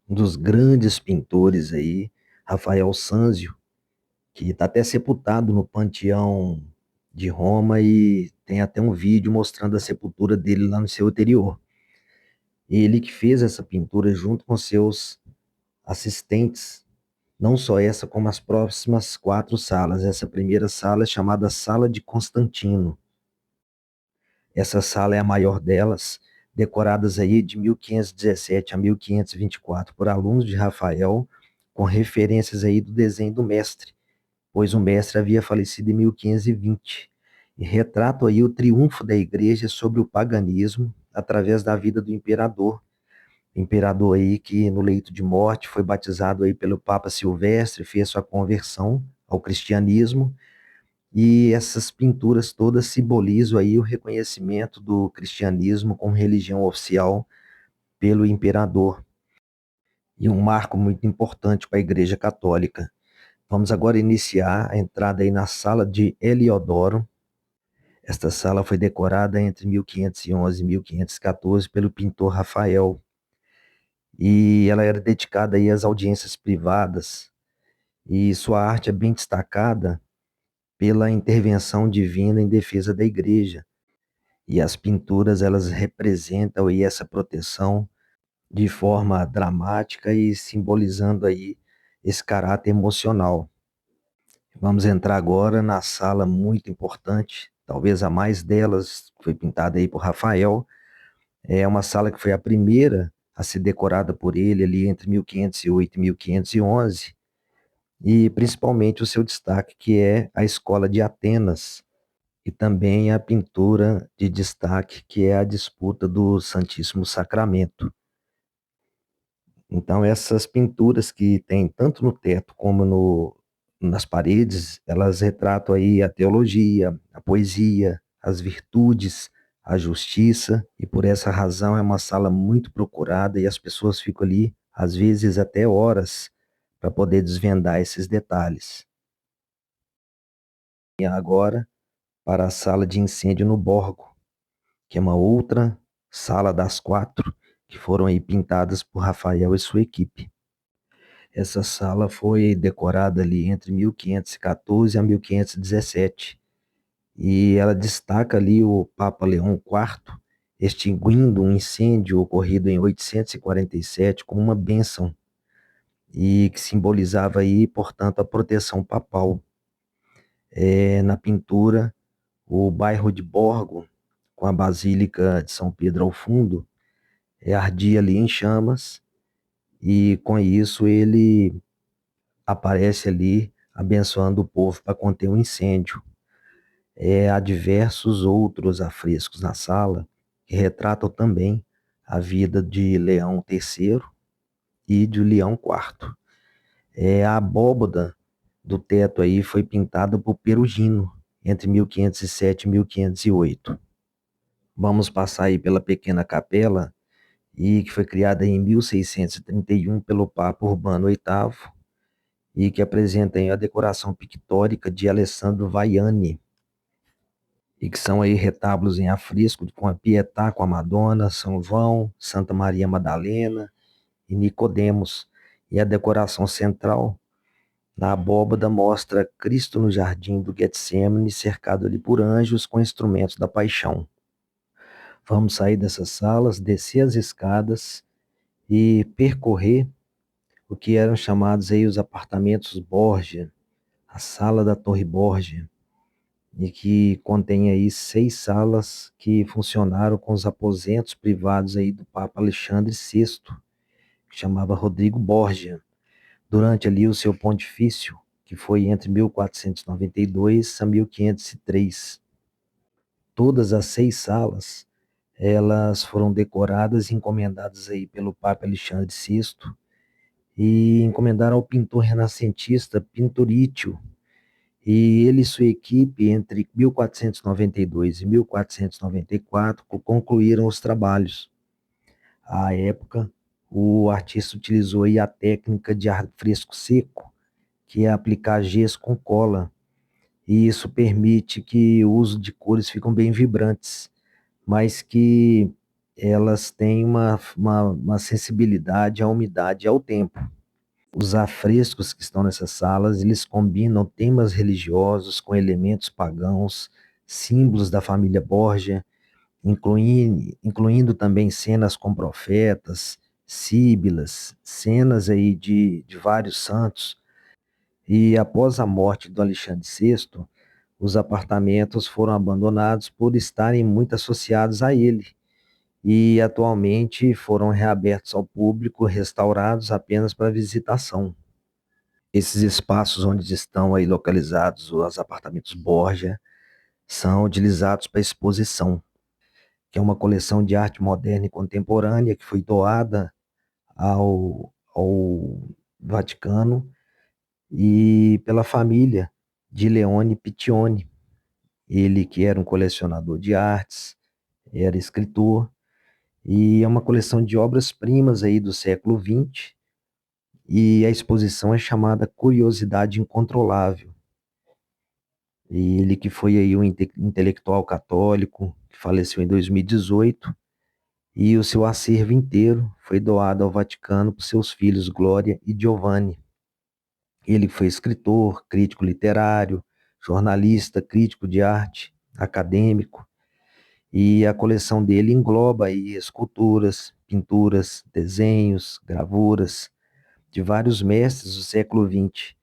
um dos grandes pintores aí, Rafael Sanzio, que está até sepultado no Panteão de Roma e tem até um vídeo mostrando a sepultura dele lá no seu interior. Ele que fez essa pintura junto com seus assistentes, não só essa, como as próximas 4 salas. Essa primeira sala é chamada Sala de Constantino. Essa sala é a maior delas, decoradas aí de 1517 a 1524 por alunos de Rafael, com referências aí do desenho do mestre, pois o mestre havia falecido em 1520, e retratam aí o triunfo da igreja sobre o paganismo através da vida do imperador aí que no leito de morte foi batizado aí pelo Papa Silvestre, fez sua conversão ao cristianismo, e essas pinturas todas simbolizam aí o reconhecimento do cristianismo como religião oficial pelo imperador, e um marco muito importante para a Igreja Católica. Vamos agora iniciar a entrada aí na sala de Heliodoro. Esta sala foi decorada entre 1511 e 1514 pelo pintor Rafael, e ela era dedicada aí às audiências privadas, e sua arte é bem destacada pela intervenção divina em defesa da igreja. E as pinturas, elas representam aí essa proteção de forma dramática e simbolizando aí esse caráter emocional. Vamos entrar agora na sala muito importante, talvez a mais delas, que foi pintada aí por Rafael. É uma sala que foi a primeira a ser decorada por ele ali entre 1508 e 1511, e principalmente o seu destaque, que é a Escola de Atenas, e também a pintura de destaque, que é a disputa do Santíssimo Sacramento. Então, essas pinturas que tem tanto no teto como nas paredes, elas retratam aí a teologia, a poesia, as virtudes, a justiça, e por essa razão é uma sala muito procurada e as pessoas ficam ali, às vezes até horas, para poder desvendar esses detalhes. E agora, para a sala de incêndio no Borgo, que é uma outra sala das quatro que foram aí pintadas por Rafael e sua equipe. Essa sala foi decorada ali entre 1514 a 1517 e ela destaca ali o Papa Leão IV extinguindo um incêndio ocorrido em 847 como uma bênção e que simbolizava aí, portanto, a proteção papal. Na pintura, o bairro de Borgo, com a Basílica de São Pedro ao fundo, ardia ali em chamas e com isso ele aparece ali abençoando o povo para conter um incêndio. Há diversos outros afrescos na sala que retratam também a vida de Leão III e de Leão IV. A abóbada do teto aí foi pintada por Perugino entre 1507 e 1508. Vamos passar aí pela pequena capela e que foi criada em 1631 pelo Papa Urbano VIII e que apresenta aí a decoração pictórica de Alessandro Vaiani, e que são aí retábulos em afresco com a Pietà, com a Madonna, São João, Santa Maria Madalena e Nicodemos. E a decoração central na abóbada mostra Cristo no jardim do Getsemane, cercado ali por anjos com instrumentos da paixão. Vamos sair dessas salas, descer as escadas e percorrer o que eram chamados aí os apartamentos Borgia, a sala da Torre Borgia, e que contém aí 6 salas que funcionaram com os aposentos privados aí do Papa Alexandre VI, que chamava Rodrigo Borgia, durante ali o seu pontifício, que foi entre 1492 a 1503. Todas as 6 salas, elas foram decoradas e encomendadas aí pelo Papa Alexandre VI e encomendaram ao pintor renascentista Pinturicchio. E ele e sua equipe, entre 1492 e 1494, concluíram os trabalhos. À época, o artista utilizou aí a técnica de fresco seco, que é aplicar gesso com cola, e isso permite que o uso de cores ficam bem vibrantes, mas que elas têm uma sensibilidade à umidade e ao tempo. Os afrescos que estão nessas salas, eles combinam temas religiosos com elementos pagãos, símbolos da família Borgia, incluindo também cenas com profetas, síbilas, cenas aí de vários santos. E após a morte do Alexandre VI, os apartamentos foram abandonados por estarem muito associados a ele. E atualmente foram reabertos ao público, restaurados apenas para visitação. Esses espaços onde estão aí localizados os apartamentos Borgia são utilizados para exposição, que é uma coleção de arte moderna e contemporânea que foi doada ao Vaticano e pela família de Leone Piccioni. Ele que era um colecionador de artes, era escritor, e é uma coleção de obras-primas aí do século XX, e a exposição é chamada Curiosidade Incontrolável. E ele que foi aí um intelectual católico, que faleceu em 2018, e o seu acervo inteiro foi doado ao Vaticano por seus filhos Glória e Giovanni. Ele foi escritor, crítico literário, jornalista, crítico de arte, acadêmico, e a coleção dele engloba aí esculturas, pinturas, desenhos, gravuras de vários mestres do século XX,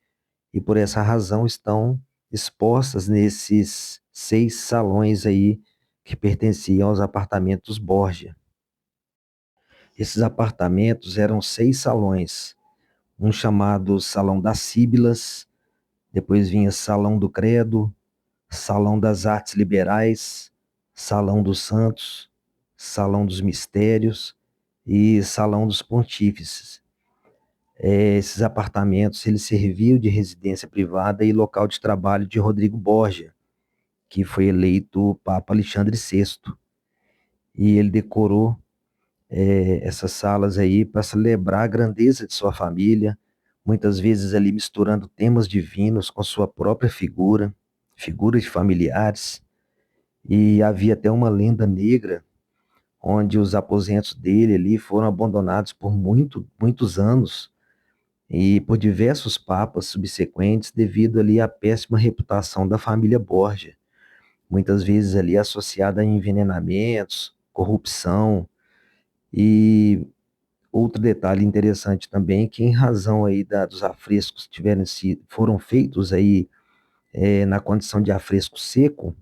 e por essa razão estão expostas nesses 6 salões aí que pertenciam aos apartamentos Borgia. Esses apartamentos eram 6 salões, um chamado Salão das Síbilas, depois vinha Salão do Credo, Salão das Artes Liberais, Salão dos Santos, Salão dos Mistérios e Salão dos Pontífices. Esses apartamentos eles serviam de residência privada e local de trabalho de Rodrigo Borgia, que foi eleito Papa Alexandre VI. E ele decorou essas salas aí para celebrar a grandeza de sua família, muitas vezes ali misturando temas divinos com sua própria figura, figuras de familiares. E havia até uma lenda negra onde os aposentos dele ali foram abandonados por muitos anos e por diversos papas subsequentes devido ali à péssima reputação da família Borgia, muitas vezes ali associada a envenenamentos, corrupção e outro detalhe interessante também é que em razão aí dos afrescos que foram feitos aí na condição de afresco seco,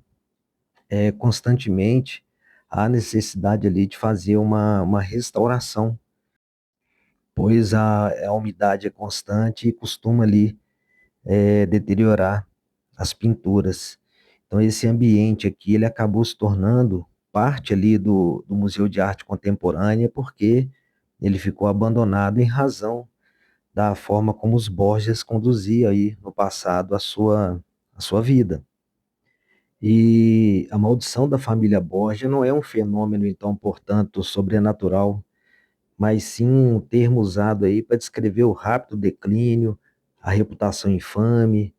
constantemente há necessidade ali de fazer uma restauração, pois a umidade é constante e costuma ali deteriorar as pinturas. Então esse ambiente aqui ele acabou se tornando parte ali do Museu de Arte Contemporânea porque ele ficou abandonado em razão da forma como os Borgias conduziam aí no passado a sua vida. E a maldição da família Borgia não é um fenômeno, então, portanto, sobrenatural, mas sim um termo usado aí para descrever o rápido declínio, a reputação infame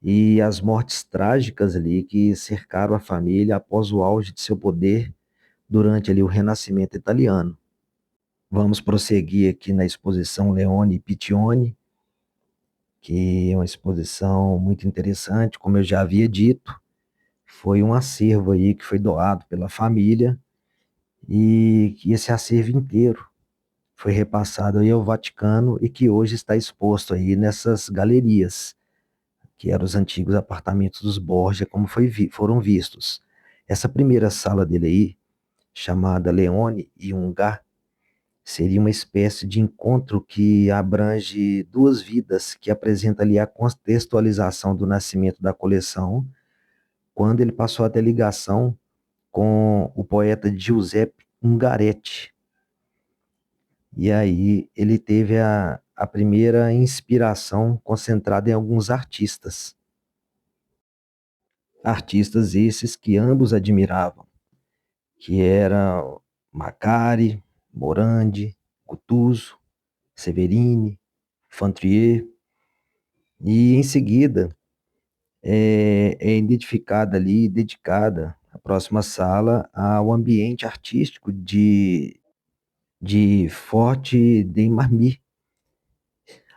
e as mortes trágicas ali que cercaram a família após o auge de seu poder durante ali o Renascimento italiano. Vamos prosseguir aqui na exposição Leone Piccioni, que é uma exposição muito interessante, como eu já havia dito, foi um acervo aí que foi doado pela família e que esse acervo inteiro foi repassado aí ao Vaticano e que hoje está exposto aí nessas galerias, que eram os antigos apartamentos dos Borgia, como foram vistos. Essa primeira sala dele aí, chamada Leone e Ungar, seria uma espécie de encontro que abrange duas vidas, que apresenta ali a contextualização do nascimento da coleção, quando ele passou a ter ligação com o poeta Giuseppe Ungaretti. E aí ele teve a primeira inspiração concentrada em alguns artistas. Artistas esses que ambos admiravam, que eram Macari, Morandi, Guttuso, Severini, Fantrier, e em seguida é identificada ali, dedicada a próxima sala ao ambiente artístico de Forte de Marmi.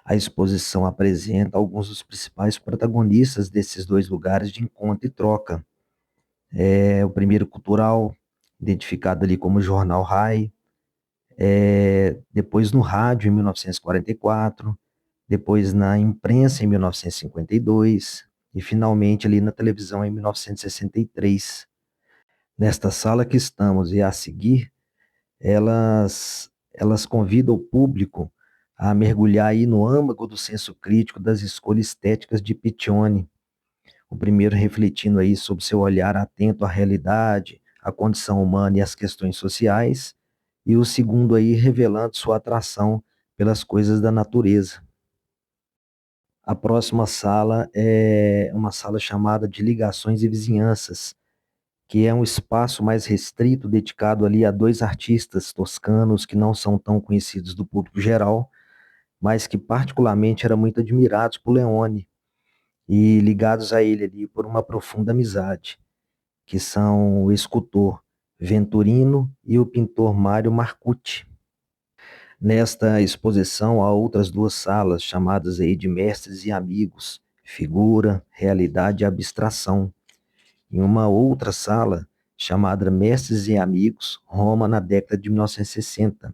A exposição apresenta alguns dos principais protagonistas desses dois lugares de encontro e troca. O primeiro cultural, identificado ali como Jornal Rai, depois no rádio em 1944, depois na imprensa em 1952 e finalmente ali na televisão em 1963. Nesta sala que estamos e a seguir, elas convidam o público a mergulhar aí no âmago do senso crítico das escolhas estéticas de Piccioni. O primeiro refletindo aí sobre seu olhar atento à realidade, à condição humana e às questões sociais, e o segundo aí revelando sua atração pelas coisas da natureza. A próxima sala é uma sala chamada de Ligações e Vizinhanças, que é um espaço mais restrito dedicado ali a dois artistas toscanos que não são tão conhecidos do público geral, mas que particularmente eram muito admirados por Leone e ligados a ele ali por uma profunda amizade, que são o escultor Venturino e o pintor Mário Marcucci. Nesta exposição há outras duas salas chamadas aí de Mestres e Amigos, Figura, Realidade e Abstração. Em uma outra sala chamada Mestres e Amigos, Roma na década de 1960,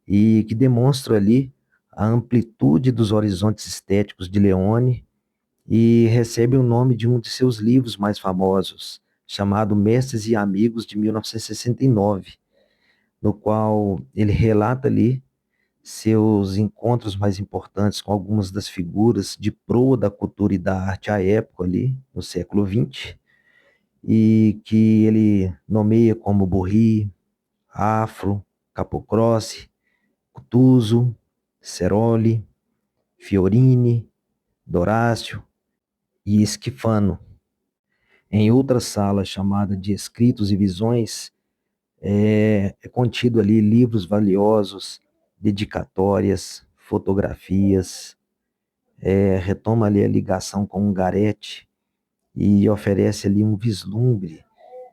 e que demonstra ali a amplitude dos horizontes estéticos de Leone e recebe o nome de um de seus livros mais famosos, chamado Mestres e Amigos de 1969, no qual ele relata ali seus encontros mais importantes com algumas das figuras de proa da cultura e da arte à época ali, no século XX, e que ele nomeia como Burri, Afro, Capocrossi, Cutuso, Ceroli, Fiorini, Dorácio e Esquifano. Em outra sala chamada de Escritos e Visões, é contido ali livros valiosos, dedicatórias, fotografias, retoma ali a ligação com Ungaretti e oferece ali um vislumbre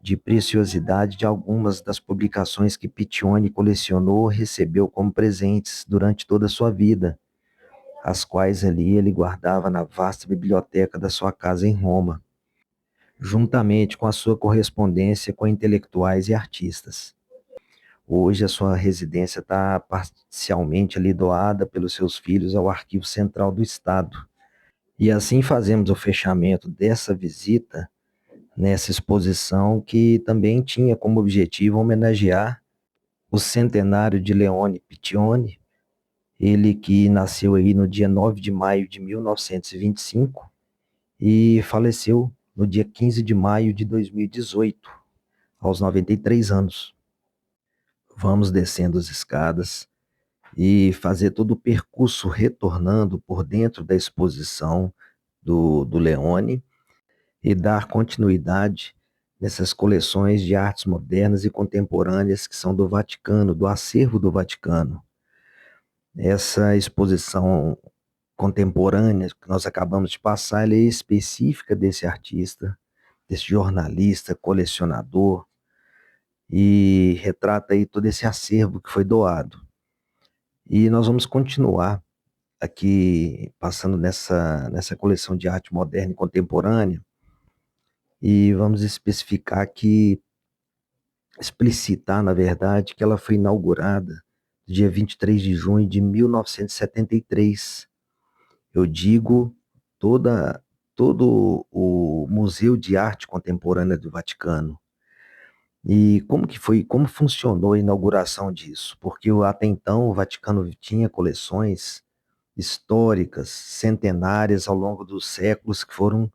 de preciosidade de algumas das publicações que Piccioni colecionou e recebeu como presentes durante toda a sua vida, as quais ali ele guardava na vasta biblioteca da sua casa em Roma, juntamente com a sua correspondência com intelectuais e artistas. Hoje a sua residência está parcialmente ali doada pelos seus filhos ao Arquivo Central do Estado. E assim fazemos o fechamento dessa visita nessa exposição que também tinha como objetivo homenagear o centenário de Leone Piccioni, ele que nasceu aí no dia 9 de maio de 1925 e faleceu no dia 15 de maio de 2018, aos 93 anos. Vamos descendo as escadas e fazer todo o percurso retornando por dentro da exposição do Leone e dar continuidade nessas coleções de artes modernas e contemporâneas que são do Vaticano, do acervo do Vaticano. Essa exposição contemporânea que nós acabamos de passar, ela é específica desse artista, desse jornalista, colecionador, e retrata aí todo esse acervo que foi doado. E nós vamos continuar aqui passando nessa coleção de arte moderna e contemporânea, e vamos especificar que, explicitar, na verdade, que ela foi inaugurada no dia 23 de junho de 1973. Eu digo todo o Museu de Arte Contemporânea do Vaticano. E como que foi, como funcionou a inauguração disso? Porque até então o Vaticano tinha coleções históricas, centenárias ao longo dos séculos que foram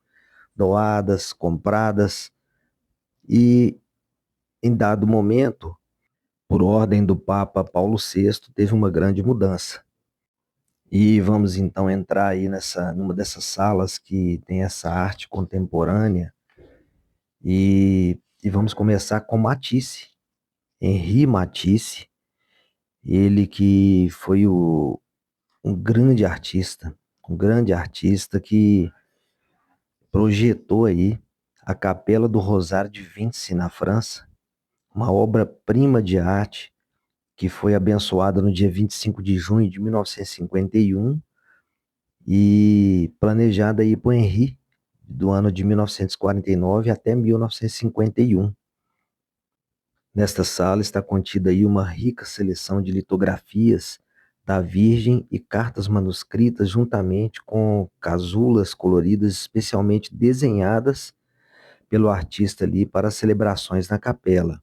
doadas, compradas e em dado momento, por ordem do Papa Paulo VI, teve uma grande mudança. E vamos então entrar aí numa dessas salas que tem essa arte contemporânea e vamos começar com Matisse, Henri Matisse, ele que foi um grande artista que projetou aí a Capela do Rosário de Vinci na França, uma obra-prima de arte que foi abençoada no dia 25 de junho de 1951 e planejada aí por Henri do ano de 1949 até 1951. Nesta sala está contida aí uma rica seleção de litografias da Virgem e cartas manuscritas juntamente com casulas coloridas especialmente desenhadas pelo artista ali para as celebrações na capela.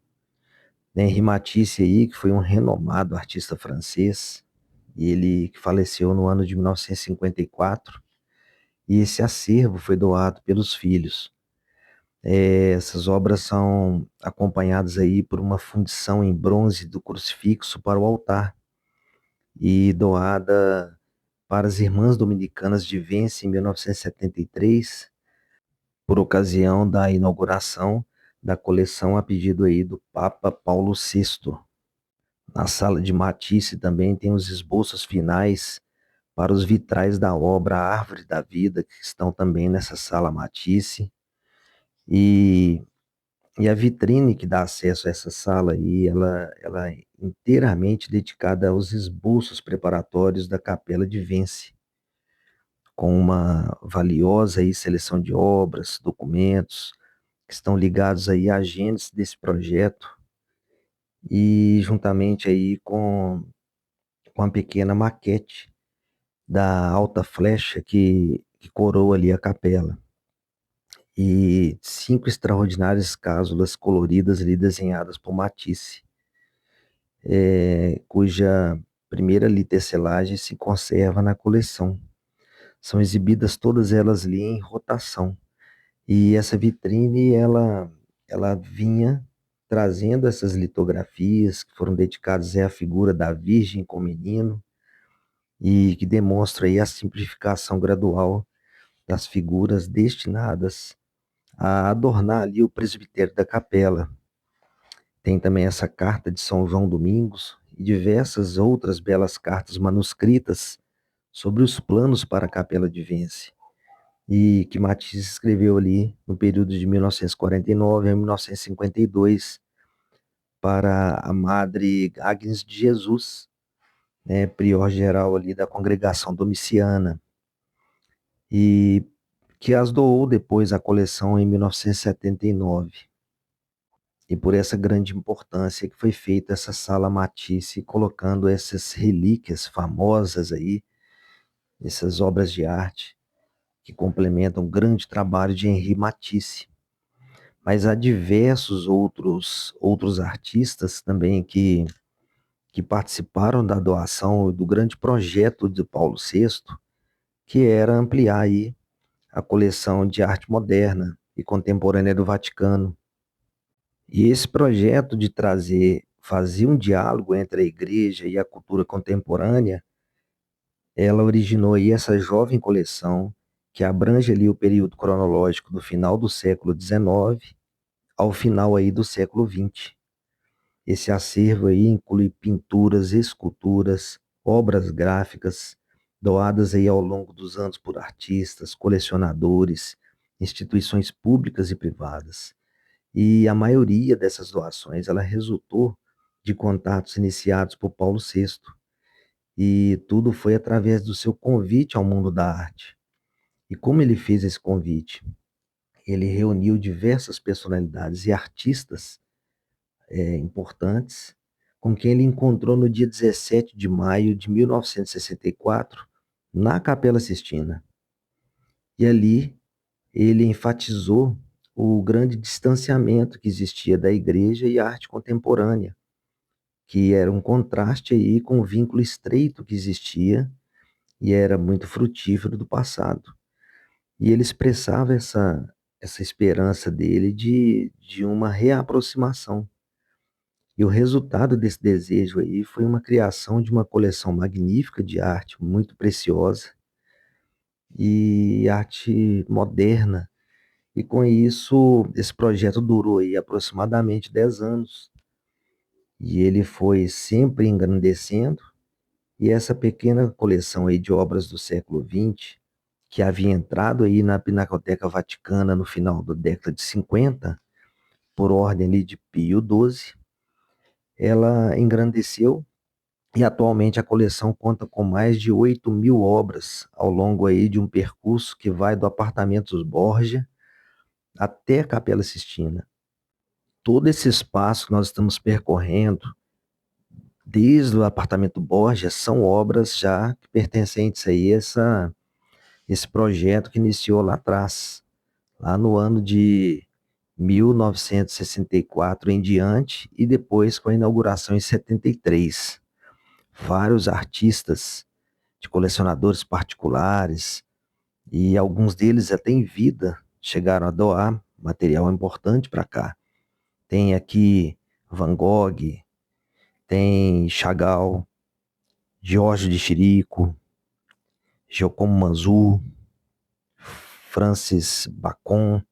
Henri Matisse aí, que foi um renomado artista francês, ele que faleceu no ano de 1954, e esse acervo foi doado pelos filhos. Essas obras são acompanhadas aí por uma fundição em bronze do crucifixo para o altar e doada para as Irmãs Dominicanas de Vence em 1973, por ocasião da inauguração da coleção a pedido aí do Papa Paulo VI. Na sala de Matisse também tem os esboços finais para os vitrais da obra Árvore da Vida, que estão também nessa sala Matisse. E, e a vitrine que dá acesso a essa sala aí, ela é inteiramente dedicada aos esboços preparatórios da Capela de Vence, com uma valiosa aí seleção de obras, documentos, que estão ligados aí à gênese desse projeto, e juntamente aí com a pequena maquete da alta flecha que coroa ali a capela. E 5 extraordinárias cásulas coloridas ali desenhadas por Matisse, cuja primeira ali tecelagem se conserva na coleção. São exibidas todas elas ali em rotação. E essa vitrine, ela vinha trazendo essas litografias que foram dedicadas à figura da Virgem com o menino e que demonstra aí a simplificação gradual das figuras destinadas a adornar ali o presbitério da capela. Tem também essa carta de São João Domingos e diversas outras belas cartas manuscritas sobre os planos para a Capela de Vence, e que Matisse escreveu ali no período de 1949 a 1952 para a Madre Agnes de Jesus, né, prior geral ali da congregação domiciana, e que as doou depois à coleção em 1979. E por essa grande importância que foi feita essa sala Matisse, colocando essas relíquias famosas aí, essas obras de arte que complementam o grande trabalho de Henri Matisse. Mas há diversos outros artistas também que participaram da doação do grande projeto de Paulo VI, que era ampliar aí a coleção de arte moderna e contemporânea do Vaticano. E esse projeto de fazer um diálogo entre a igreja e a cultura contemporânea, ela originou aí essa jovem coleção que abrange ali o período cronológico do final do século XIX ao final aí do século XX. Esse acervo aí inclui pinturas, esculturas, obras gráficas, doadas aí ao longo dos anos por artistas, colecionadores, instituições públicas e privadas. E a maioria dessas doações, ela resultou de contatos iniciados por Paulo VI. E tudo foi através do seu convite ao mundo da arte. E como ele fez esse convite? Ele reuniu diversas personalidades e artistas importantes, com quem ele encontrou no dia 17 de maio de 1964, na Capela Sistina. E ali ele enfatizou o grande distanciamento que existia da igreja e a arte contemporânea, que era um contraste aí com o vínculo estreito que existia e era muito frutífero do passado. E ele expressava essa esperança dele de uma reaproximação. E o resultado desse desejo aí foi uma criação de uma coleção magnífica de arte, muito preciosa, e arte moderna. E com isso, esse projeto durou aí aproximadamente 10 anos. E ele foi sempre engrandecendo, e essa pequena coleção aí de obras do século XX, que havia entrado aí na Pinacoteca Vaticana no final da década de 50, por ordem ali de Pio XII, ela engrandeceu e atualmente a coleção conta com mais de 8.000 obras ao longo aí de um percurso que vai do Apartamentos Borgia até a Capela Sistina. Todo esse espaço que nós estamos percorrendo, desde o Apartamento Borgia, são obras já pertencentes aí a esse projeto que iniciou lá atrás, lá no ano de 1964 em diante, e depois com a inauguração em 73. Vários artistas, de colecionadores particulares, e alguns deles até em vida chegaram a doar material importante para cá. Tem aqui Van Gogh, tem Chagall, Jorge de Chirico, Giacomo Manzur, Francis Bacon,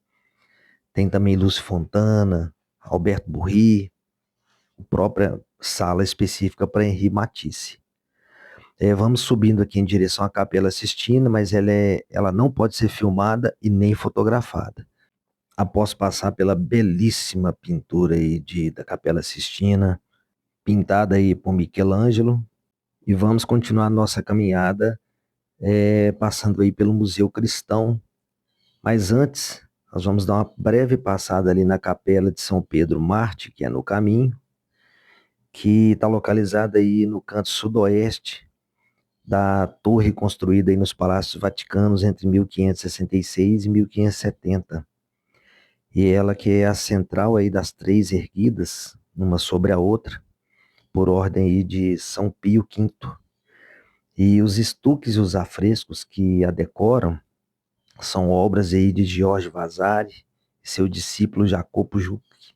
tem também Lúcio Fontana, Alberto Burri, a própria sala específica para Henri Matisse. Vamos subindo aqui em direção à Capela Sistina, mas ela não pode ser filmada e nem fotografada. Após passar pela belíssima pintura aí da Capela Sistina, pintada aí por Michelangelo, e vamos continuar nossa caminhada passando aí pelo Museu Cristão. Mas antes, nós vamos dar uma breve passada ali na Capela de São Pedro Mártir, que é no caminho, que está localizada aí no canto sudoeste da torre construída aí nos Palácios Vaticanos entre 1566 e 1570. E ela que é a central aí das três erguidas, uma sobre a outra, por ordem aí de São Pio V. E os estuques e os afrescos que a decoram são obras aí de Jorge Vasari e seu discípulo Jacopo Jucchi.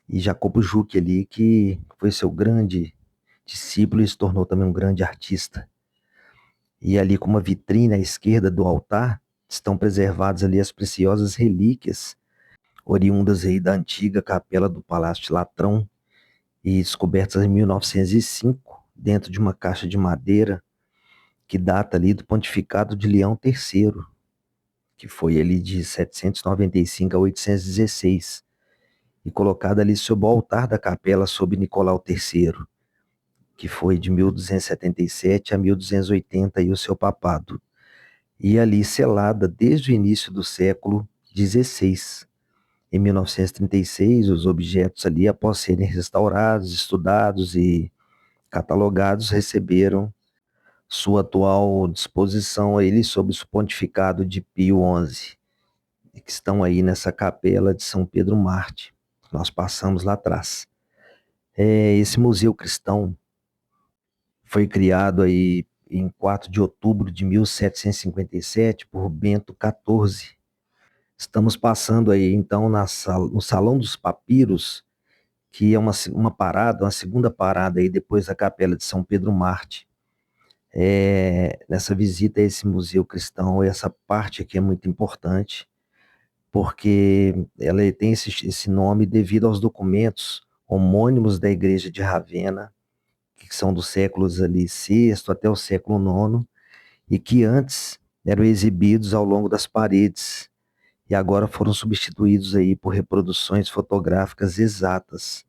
E Jacopo Jucchi ali, que foi seu grande discípulo e se tornou também um grande artista. E ali com uma vitrine à esquerda do altar, estão preservadas ali as preciosas relíquias, oriundas aí da antiga capela do Palácio de Latrão, e descobertas em 1905, dentro de uma caixa de madeira, que data ali do pontificado de Leão III, que foi ali de 795 a 816, e colocada ali sob o altar da capela sob Nicolau III, que foi de 1277 a 1280 e o seu papado, e ali selada desde o início do século XVI. Em 1936, os objetos ali, após serem restaurados, estudados e catalogados, receberam sua atual disposição a ele sob o pontificado de Pio XI, que estão aí nessa capela de São Pedro Marte. Nós passamos lá atrás. Esse museu cristão foi criado aí em 4 de outubro de 1757 por Bento XIV. Estamos passando aí então no Salão dos Papiros, que é uma parada, uma segunda parada aí depois da Capela de São Pedro Marte. Nessa visita a esse museu cristão, essa parte aqui é muito importante, porque ela tem esse nome devido aos documentos homônimos da Igreja de Ravenna, que são dos séculos ali sexto até o século nono, e que antes eram exibidos ao longo das paredes, e agora foram substituídos aí por reproduções fotográficas exatas,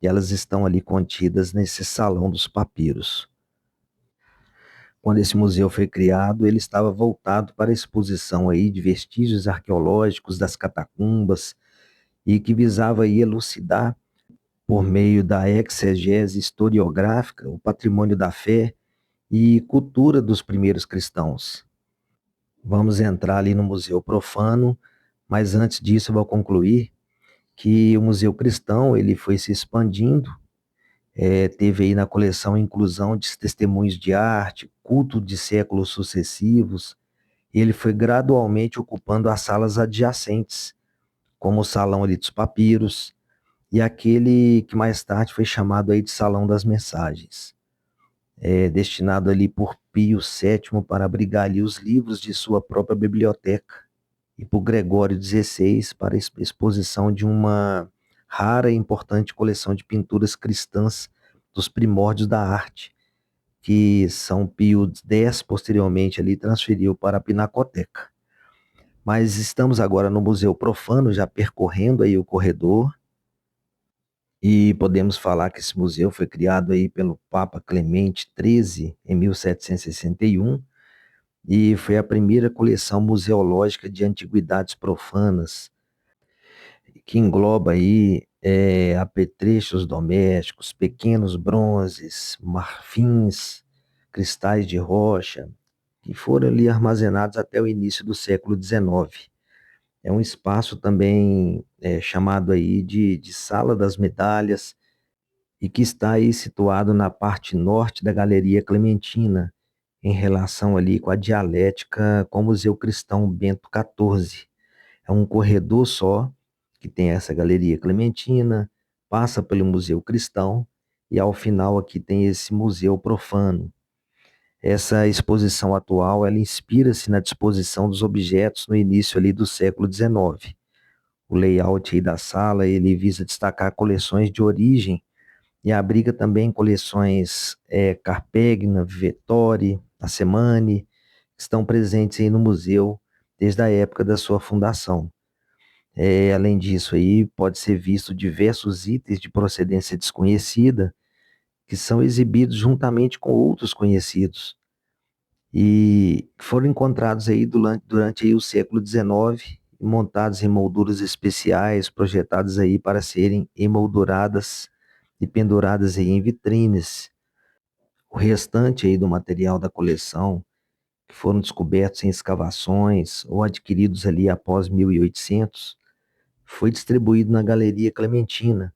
e elas estão ali contidas nesse Salão dos Papiros. Quando esse museu foi criado, ele estava voltado para a exposição aí de vestígios arqueológicos das catacumbas e que visava aí elucidar, por meio da exegese historiográfica, o patrimônio da fé e cultura dos primeiros cristãos. Vamos entrar ali no Museu Profano, mas antes disso eu vou concluir que o Museu Cristão ele foi se expandindo. Teve aí na coleção inclusão de testemunhos de arte, culto de séculos sucessivos, e ele foi gradualmente ocupando as salas adjacentes, como o Salão ali dos Papiros, e aquele que mais tarde foi chamado aí de Salão das Mensagens, destinado ali por Pio VII para abrigar ali os livros de sua própria biblioteca, e por Gregório XVI para exposição de uma rara e importante coleção de pinturas cristãs dos primórdios da arte, que São Pio X posteriormente ali transferiu para a Pinacoteca. Mas estamos agora no Museu Profano, já percorrendo aí o corredor, e podemos falar que esse museu foi criado aí pelo Papa Clemente XIII em 1761, e foi a primeira coleção museológica de antiguidades profanas, que engloba aí apetrechos domésticos, pequenos bronzes, marfins, cristais de rocha, que foram ali armazenados até o início do século XIX. É um espaço também chamado aí de Sala das Medalhas, e que está aí situado na parte norte da Galeria Clementina, em relação ali com a dialética com o Museu Cristão Bento XIV. É um corredor só, que tem essa Galeria Clementina, passa pelo Museu Cristão, e ao final aqui tem esse Museu Profano. Essa exposição atual, ela inspira-se na disposição dos objetos no início ali do século XIX. O layout aí da sala, ele visa destacar coleções de origem e abriga também coleções Carpegna, Vettori, Assemani, que estão presentes aí no museu desde a época da sua fundação. Além disso, aí pode ser visto diversos itens de procedência desconhecida que são exibidos juntamente com outros conhecidos e foram encontrados aí durante aí o século XIX, montados em molduras especiais, projetadas aí para serem emolduradas e penduradas aí em vitrines. O restante aí do material da coleção, que foram descobertos em escavações ou adquiridos ali após 1800, foi distribuído na Galeria Clementina,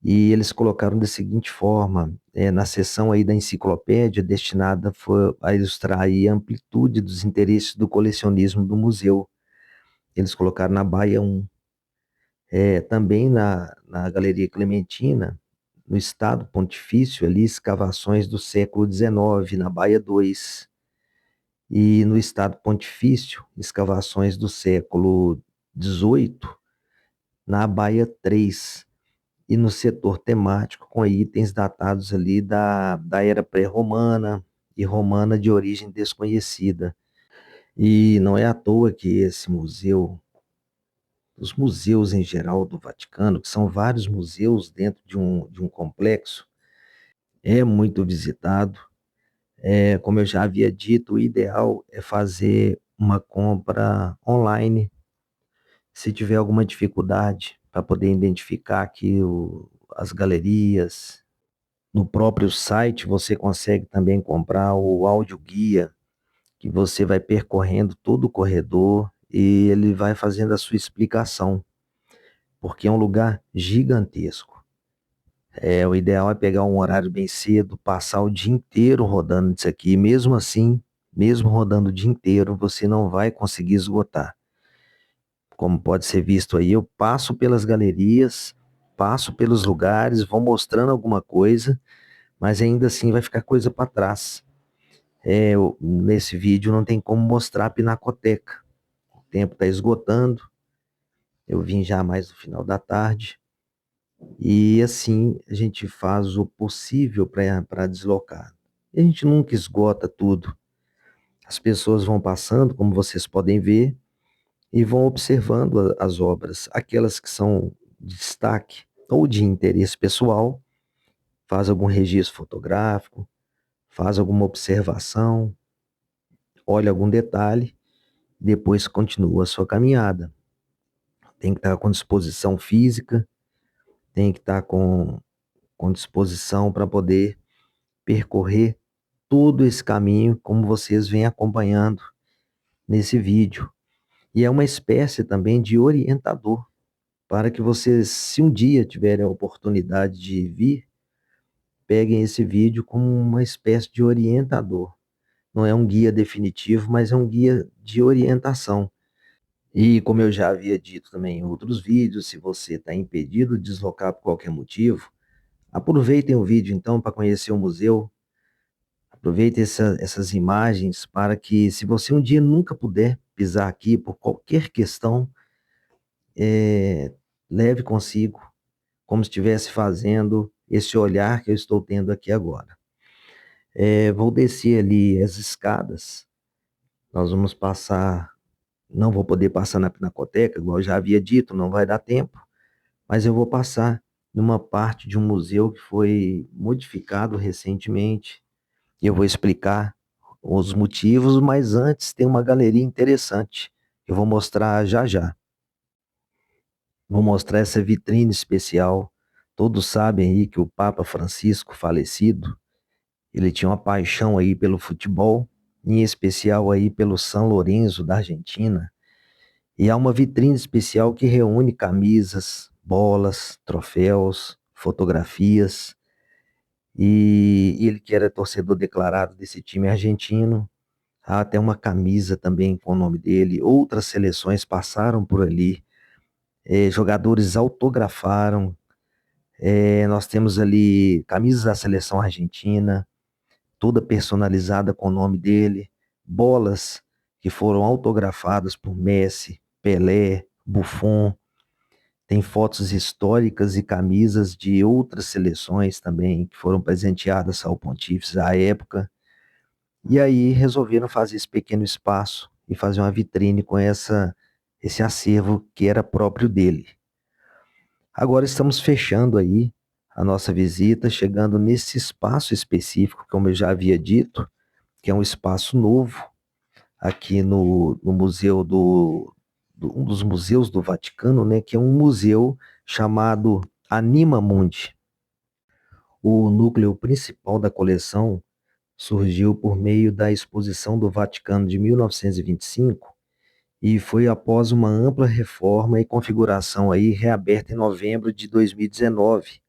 E eles colocaram da seguinte forma, na seção aí da enciclopédia destinada foi a ilustrar aí a amplitude dos interesses do colecionismo do museu. Eles colocaram na Baia 1. Também na Galeria Clementina, no Estado Pontifício, ali, escavações do século XIX, na Baia 2. E no Estado Pontifício, escavações do século XVIII, na Baia 3. E no setor temático, com itens datados ali da era pré-romana e romana de origem desconhecida. E não é à toa que esse museu, os museus em geral do Vaticano, que são vários museus dentro de um complexo, é muito visitado. Como eu já havia dito, o ideal é fazer uma compra online, se tiver alguma dificuldade, para poder identificar aqui as galerias. No próprio site você consegue também comprar o audioguia, que você vai percorrendo todo o corredor e ele vai fazendo a sua explicação, porque é um lugar gigantesco. O ideal é pegar um horário bem cedo, passar o dia inteiro rodando isso aqui. Mesmo assim, mesmo rodando o dia inteiro, você não vai conseguir esgotar. Como pode ser visto aí, eu passo pelas galerias, passo pelos lugares, vou mostrando alguma coisa, mas ainda assim vai ficar coisa para trás. Nesse vídeo não tem como mostrar a pinacoteca. O tempo está esgotando. Eu vim já mais no final da tarde. E assim a gente faz o possível para deslocar. E a gente nunca esgota tudo. As pessoas vão passando, como vocês podem ver, e vão observando as obras. Aquelas que são de destaque ou de interesse pessoal, faz algum registro fotográfico, faz alguma observação, olha algum detalhe, depois continua a sua caminhada. Tem que estar com disposição física, tem que estar com disposição para poder percorrer todo esse caminho, como vocês vêm acompanhando nesse vídeo. E é uma espécie também de orientador, para que vocês, se um dia tiverem a oportunidade de vir, peguem esse vídeo como uma espécie de orientador. Não é um guia definitivo, mas é um guia de orientação. E como eu já havia dito também em outros vídeos, se você está impedido de deslocar por qualquer motivo, aproveitem o vídeo então para conhecer o museu. Aproveite essas imagens para que, se você um dia nunca puder pisar aqui por qualquer questão, é, leve consigo, como se estivesse fazendo esse olhar que eu estou tendo aqui agora. Vou descer ali as escadas, nós vamos passar, não vou poder passar na Pinacoteca, igual eu já havia dito, não vai dar tempo, mas eu vou passar numa parte de um museu que foi modificado recentemente, e eu vou explicar os motivos, mas antes tem uma galeria interessante. Eu vou mostrar já já. Vou mostrar essa vitrine especial. Todos sabem aí que o Papa Francisco, falecido, ele tinha uma paixão aí pelo futebol, em especial aí pelo São Lourenço da Argentina. E há uma vitrine especial que reúne camisas, bolas, troféus, fotografias. E ele que era torcedor declarado desse time argentino, há até uma camisa também com o nome dele. Outras seleções passaram por ali. Jogadores autografaram. Nós temos ali camisas da seleção argentina, toda personalizada com o nome dele. Bolas que foram autografadas por Messi, Pelé, Buffon. Tem fotos históricas e camisas de outras seleções também que foram presenteadas ao Pontífice à época. E aí resolveram fazer esse pequeno espaço e fazer uma vitrine com esse acervo que era próprio dele. Agora estamos fechando aí a nossa visita, chegando nesse espaço específico, como eu já havia dito, que é um espaço novo aqui no museu um dos museus do Vaticano, né, que é um museu chamado Anima Mundi. O núcleo principal da coleção surgiu por meio da Exposição do Vaticano de 1925 e foi após uma ampla reforma e configuração aí reaberta em novembro de 2019.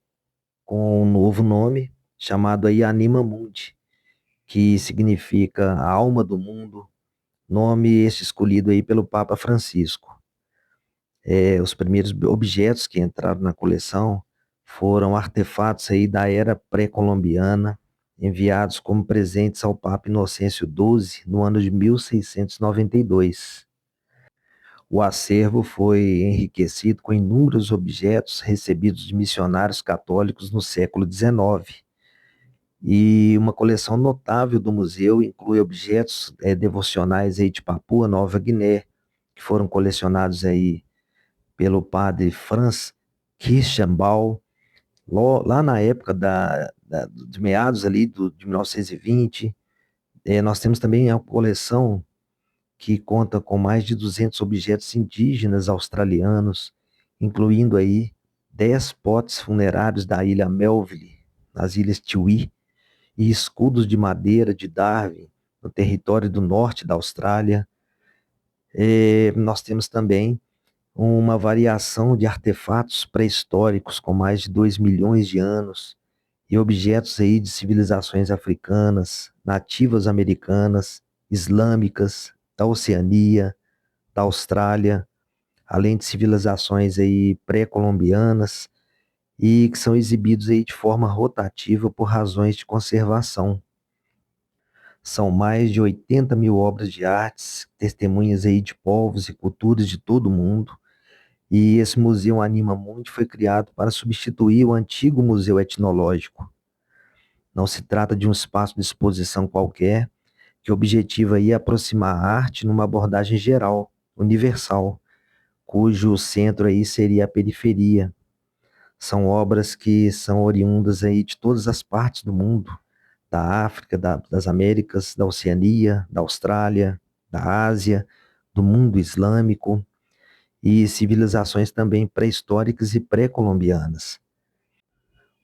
com um novo nome, chamado aí Anima Mundi, que significa a alma do mundo, nome esse escolhido aí pelo Papa Francisco. Os primeiros objetos que entraram na coleção foram artefatos aí da era pré-colombiana, enviados como presentes ao Papa Inocêncio XII no ano de 1692. O acervo foi enriquecido com inúmeros objetos recebidos de missionários católicos no século XIX. E uma coleção notável do museu inclui objetos devocionais aí de Papua Nova Guiné, que foram colecionados aí pelo padre Franz Kirschenbaum, lá na época de meados ali de 1920. Nós temos também a coleção que conta com mais de 200 objetos indígenas australianos, incluindo aí 10 potes funerários da ilha Melville, nas ilhas Tiwi, e escudos de madeira de Darwin, no território do norte da Austrália. Nós temos também uma variação de artefatos pré-históricos com mais de 2 milhões de anos e objetos aí de civilizações africanas, nativas americanas, islâmicas, da Oceania, da Austrália, além de civilizações aí pré-colombianas e que são exibidos aí de forma rotativa por razões de conservação. São mais de 80 mil obras de artes, testemunhas aí de povos e culturas de todo o mundo. E esse Museu Anima Mundi foi criado para substituir o antigo Museu Etnológico. Não se trata de um espaço de exposição qualquer, que objetiva aí aproximar a arte numa abordagem geral, universal, cujo centro aí seria a periferia. São obras que são oriundas aí de todas as partes do mundo, da África, das Américas, da Oceania, da Austrália, da Ásia, do mundo islâmico e civilizações também pré-históricas e pré-colombianas.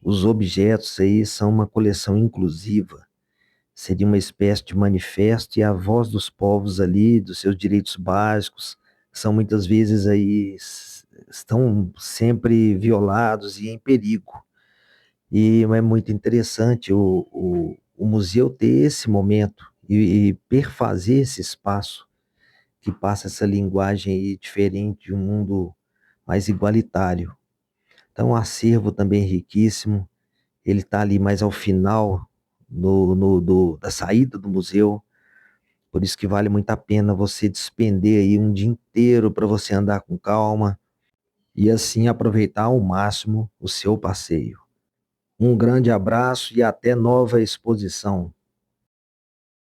Os objetos aí são uma coleção inclusiva, seria uma espécie de manifesto e a voz dos povos ali, dos seus direitos básicos, que são muitas vezes aí estão sempre violados e em perigo. E é muito interessante o museu ter esse momento e perfazer esse espaço que passa essa linguagem aí diferente de um mundo mais igualitário. Então, o acervo também é riquíssimo, ele está ali mais ao final da saída do museu, por isso que vale muito a pena você despender aí um dia inteiro para você andar com calma e assim aproveitar ao máximo o seu passeio. Um grande abraço e até nova exposição.